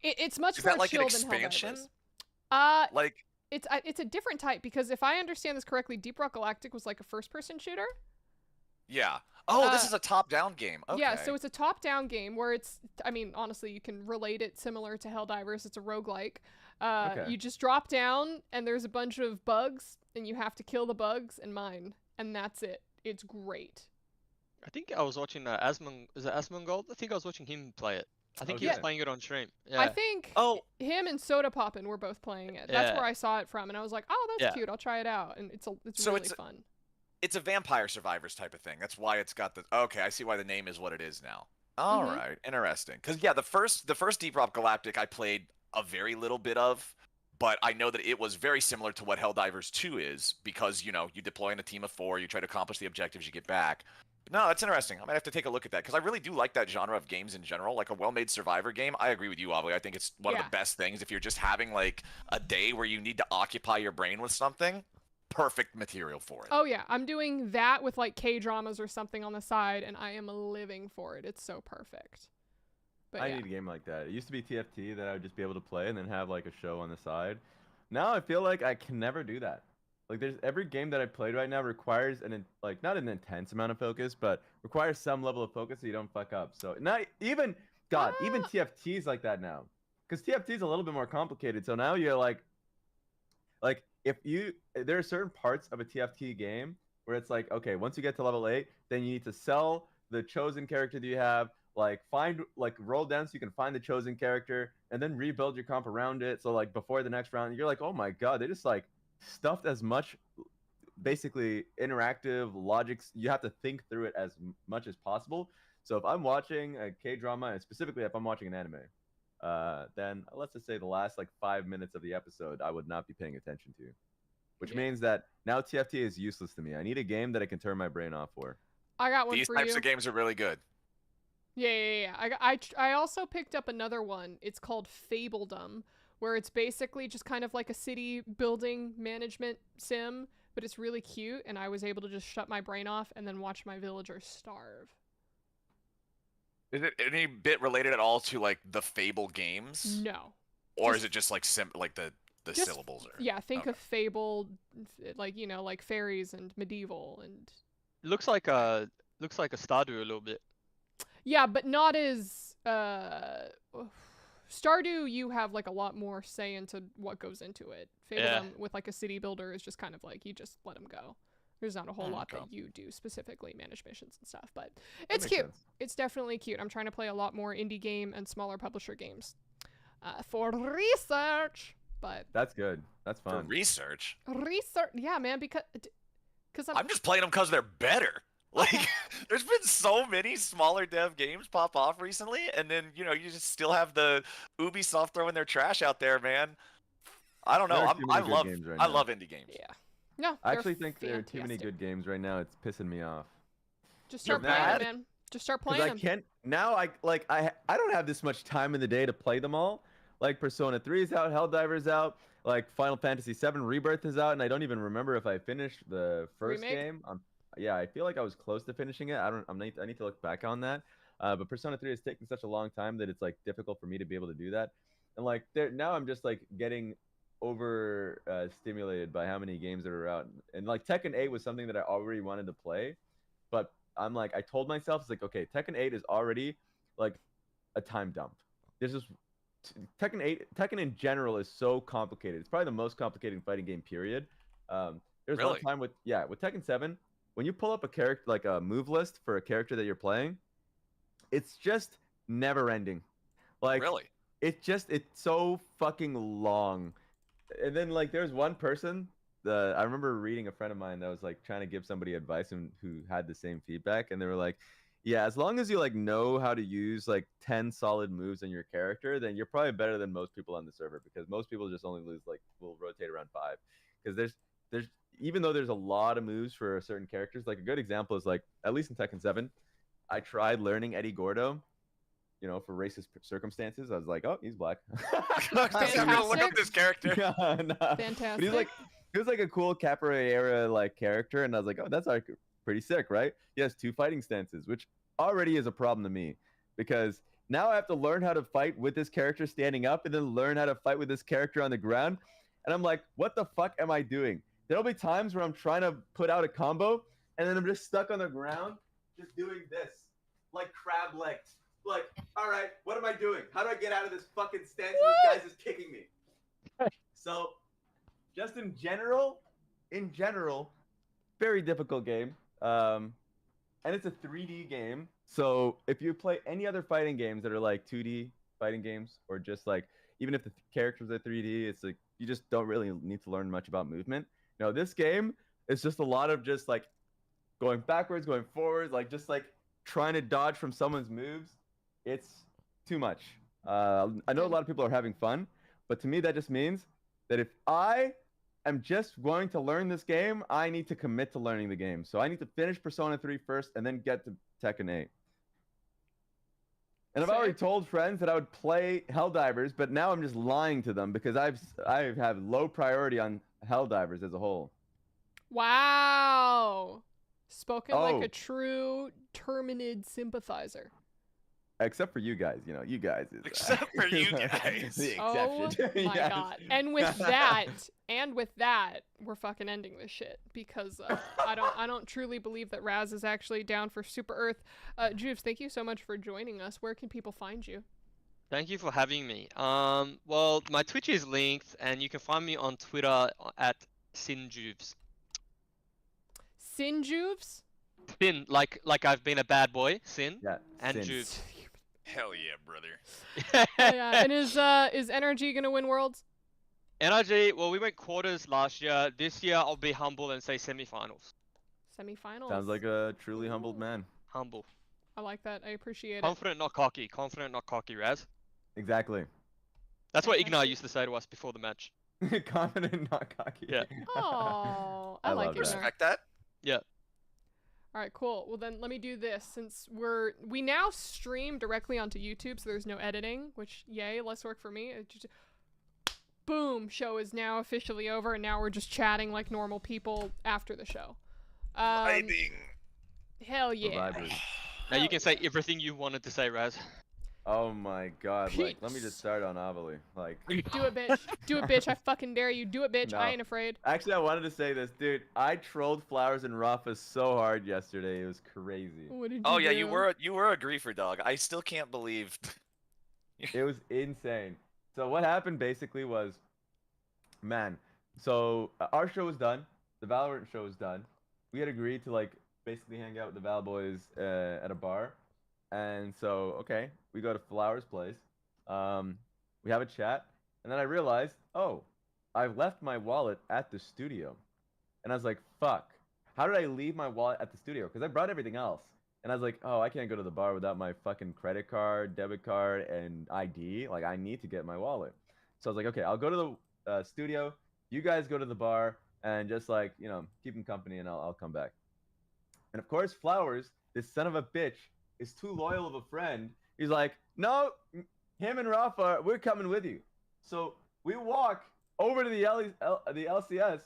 It's much Is more that like an chill expansion? than Helldivers. Like, It's a different type because if I understand this correctly, Deep Rock Galactic was like a first-person shooter. yeah. Oh, this is a top-down game. Okay. Yeah, so it's a top-down game where I mean, honestly, you can relate it similar to Helldivers. It's a roguelike. Okay. You just drop down and there's a bunch of bugs and you have to kill the bugs and mine, and that's it. It's great. I think I was watching is it Asmongold? I think I was watching him play it. I think he was Okay. playing it on stream. Yeah. I think Oh, him and Soda Poppin' were both playing it. That's Yeah. where I saw it from, and I was like, "Oh, that's Yeah. cute. I'll try it out." And it's So really fun. it's a Vampire Survivors type of thing. That's why it's got the. Okay, I see why the name is what it is now. All Mhm. right, interesting. Because yeah, the first Deep Rock Galactic I played a very little bit of, but I know that it was very similar to what Helldivers 2 is because you deploy in a team of 4, you try to accomplish the objectives, you get back. No, that's interesting. I might have to take a look at that because I really do like that genre of games in general. Like a well-made survivor game. I agree with you, Avli. I think it's one of Yeah. the best things if you're just having like a day where you need to occupy your brain with something. Perfect material for it. Oh yeah, I'm doing that with like K-dramas or something on the side, and I am living for it. It's so perfect. But I yeah. need a game like that. It used to be TFT that I would just be able to play and then have like a show on the side. Now I feel like I can never do that. Like there's every game that I played right now requires like not an intense amount of focus, but requires some level of focus so you don't fuck up. So not even even Ah. TFT is like that now. Because TFT is a little bit more complicated. So now you're like if you there are certain parts of a TFT game where it's like, okay, once you get to level 8, then you need to sell the chosen character that you have, roll down so you can find the chosen character and then rebuild your comp around it. So like before the next round, you're like, oh my god, they just like stuffed as much basically interactive logics. You have to think through it as much as possible. So if I'm watching a K-drama, and specifically if I'm watching an anime, then let's just say the last like 5 minutes of the episode I would not be paying attention to, which Yeah. means that now TFT is useless to me. I need a game that I can turn my brain off for. I got one These for types you. of games are really good. Yeah. I also picked up another one. It's called Fabledom, where it's basically just kind of like a city building management sim, but it's really cute, and I was able to just shut my brain off and then watch my villagers starve. Is it any bit related at all to like the Fable games, No. or just- is it just like the just- syllables? Or Yeah, think Okay. of Fable, like, like fairies and medieval and... Looks like a Stardew a little bit. Yeah, but not as... Stardew, you have like a lot more say into what goes into it. Fabledom with like a city builder is just kind of like you just let them go. There's not a whole lot Okay. that you do specifically, manage missions and stuff, but That it's makes cute. sense. It's definitely cute. I'm trying to play a lot more indie game and smaller publisher games for research, but That's good. That's for fun. research. yeah, man, because I'm just playing them because they're better. Like, there's been so many smaller dev games pop off recently, and then you just still have the Ubisoft throwing their trash out there, man. I don't know. There are too many good games right I now. love indie games. yeah. No, I they're actually think there are too many fantastic. good games right now. It's pissing me off. Just You're start playing mad? them, man. Just start Because playing I them. can't now. I don't have this much time in the day to play them all. Like Persona 3 is out, Helldivers out, like Final Fantasy 7 Rebirth is out, and I don't even remember if I finished the first Remake? game. Yeah, I feel like I was close to finishing it. I need to look back on that. But Persona 3 is taking such a long time that it's like difficult for me to be able to do that. And like now I'm just like getting over stimulated by how many games that are out. And like Tekken 8 was something that I already wanted to play, but I'm like I told myself it's like okay, Tekken 8 is already like a time dump. There's just Tekken in general is so complicated. It's probably the most complicated fighting game period. There's one Really? time with Tekken 7 when you pull up a character like a move list for a character that you're playing, it's just never ending. Like Really? it's so fucking long. And then like there's one person I remember reading a friend of mine that was like trying to give somebody advice and who had the same feedback, and they were like, yeah, as long as you like know how to use like 10 solid moves on your character, then you're probably better than most people on the server, because most people just only will rotate around 5. Because there's even though there's a lot of moves for certain characters, like a good example is like at least in Tekken 7, I tried learning Eddie Gordo, for racist circumstances. I was like, oh, he's black. I'm gonna look up this character. Yeah, nah. Fantastic. But he was like a cool capoeira like character, and I was like, oh, that's like pretty sick, right? He has 2 fighting stances, which already is a problem to me because now I have to learn how to fight with this character standing up and then learn how to fight with this character on the ground. And I'm like, what the fuck am I doing? There'll be times where I'm trying to put out a combo and then I'm just stuck on the ground, just doing this, like crab legs. Like, all right, what am I doing? How do I get out of this fucking stance and this guy's just kicking me? So, just in general, very difficult game. And it's a 3D game. So if you play any other fighting games that are like 2D fighting games, or just like even if the characters are 3D, it's like you just don't really need to learn much about movement. No, this game is just a lot of just like going backwards, going forwards, like just like trying to dodge from someone's moves. It's too much. I know a lot of people are having fun, but to me that just means that if I am just going to learn this game, I need to commit to learning the game. So I need to finish Persona 3 first and then get to Tekken 8. And I've already told friends that I would play Helldivers, but now I'm just lying to them because I have low priority on Helldivers as a whole. Wow. Spoken like Oh. a true Terminid sympathizer. Except for you guys, you guys. Except for you guys. The Oh exception. my Yes. god. And with that, we're fucking ending this shit because I don't truly believe that Raz is actually down for Super Earth. Juves, thank you so much for joining us. Where can people find you? Thank you for having me. Well, my Twitch is linked, and you can find me on Twitter at SinJuves. Sinjuves? Sin, like I've been a bad boy, Sin, Yeah, and Sin. Juves. Hell yeah, brother. Oh, yeah. And is NRG gonna win Worlds? NRG, well, we went quarters last year. This year, I'll be humble and say semifinals. Semifinals. Sounds like a truly humbled man. Humble. I like that. I appreciate it. Confident, not cocky. Confident, not cocky, Raz. Exactly. That's what Fantastic. Ignite used to say to us before the match. Confident, not cocky. Yeah. Oh, I I like love it. that. Nar. Respect that. Yeah. All right, cool. Well, then let me do this since we now stream directly onto YouTube, so there's no editing, which yay, less work for me. It just, boom, show is now officially over, and now we're just chatting like normal people after the show. Vibing. Hell yeah. Survivors. Now you can say everything you wanted to say, Raz. Oh my god, like, let me Peeps. just start on Avali. Like, Do it, bitch. Do it, bitch. I fucking dare you. Do it, bitch. No. I ain't afraid. actually, I wanted to say this, dude. I trolled Flowers and Rafa so hard yesterday. It was crazy. What did you Oh yeah, do? you were a griefer, dog. I still can't believe. It was insane. So what happened basically was, man, so our show was done. The Valorant show was done. We had agreed to like basically hang out with the Val boys at a bar. And so, okay, we go to Flowers' place. We have a chat. And then I realized, oh, I left my wallet at the studio. And I was like, fuck, how did I leave my wallet at the studio? Because I brought everything else. And I was like, oh, I can't go to the bar without my fucking credit card, debit card, and ID. Like, I need to get my wallet. So I was like, okay, I'll go to the studio. You guys go to the bar and just like, keep them company and I'll come back. And of course, Flowers, this son of a bitch, is too loyal of a friend. He's like, no, him and Rafa, we're coming with you. So we walk over to the LCS,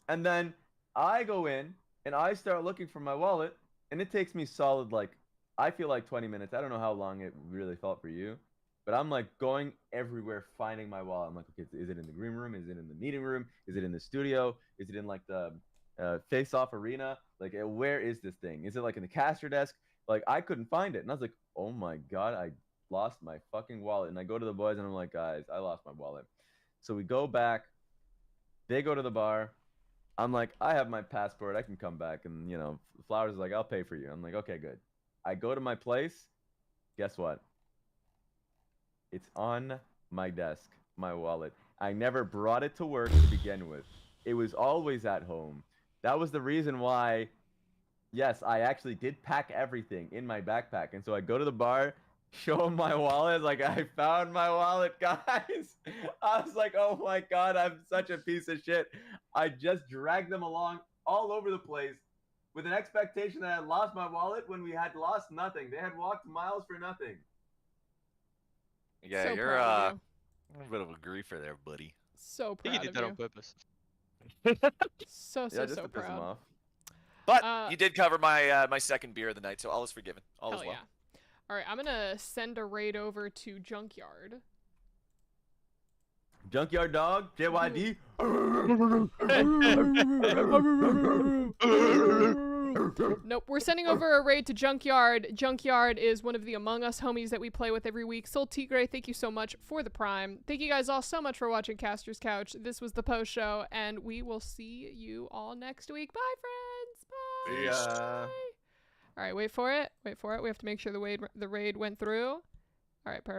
and then I go in and I start looking for my wallet, and it takes me solid, like, I feel like 20 minutes. I don't know how long it really felt for you, but I'm like going everywhere finding my wallet. I'm like, okay, is it in the green room? Is it in the meeting room? Is it in the studio? Is it in like the face-off arena? Like, where is this thing? Is it like in the caster desk? Like, I couldn't find it. And I was like, oh my god, I lost my fucking wallet. And I go to the boys and I'm like, guys, I lost my wallet. So we go back. They go to the bar. I'm like, I have my passport. I can come back. And, Flowers is like, I'll pay for you. I'm like, okay, good. I go to my place. Guess what? It's on my desk, my wallet. I never brought it to work to begin with. It was always at home. That was the reason why, yes, I actually did pack everything in my backpack. And so I go to the bar, show them my wallet. Like, I found my wallet, guys. I was like, oh my god, I'm such a piece of shit. I just dragged them along all over the place with an expectation that I had lost my wallet when we had lost nothing. They had walked miles for nothing. Yeah, So you're proud of you. a bit of a griefer there, buddy. So I think proud you did of that you. on purpose. So Yeah, just so to piss them proud. off. But you did cover my my second beer of the night, so all is forgiven. All is Hell well. yeah. All right, I'm gonna send a raid over to Junkyard. Junkyard Dog, JYD. Nope, we're sending over a raid to Junkyard. Junkyard is one of the Among Us homies that we play with every week. Soul Tigre, thank you so much for the prime. Thank you guys all so much for watching Caster's Couch. This was the post show, and we will see you all next week. Bye, friends. Bye. Yeah. All right, wait for it. Wait for it. We have to make sure the raid went through. All right, perfect.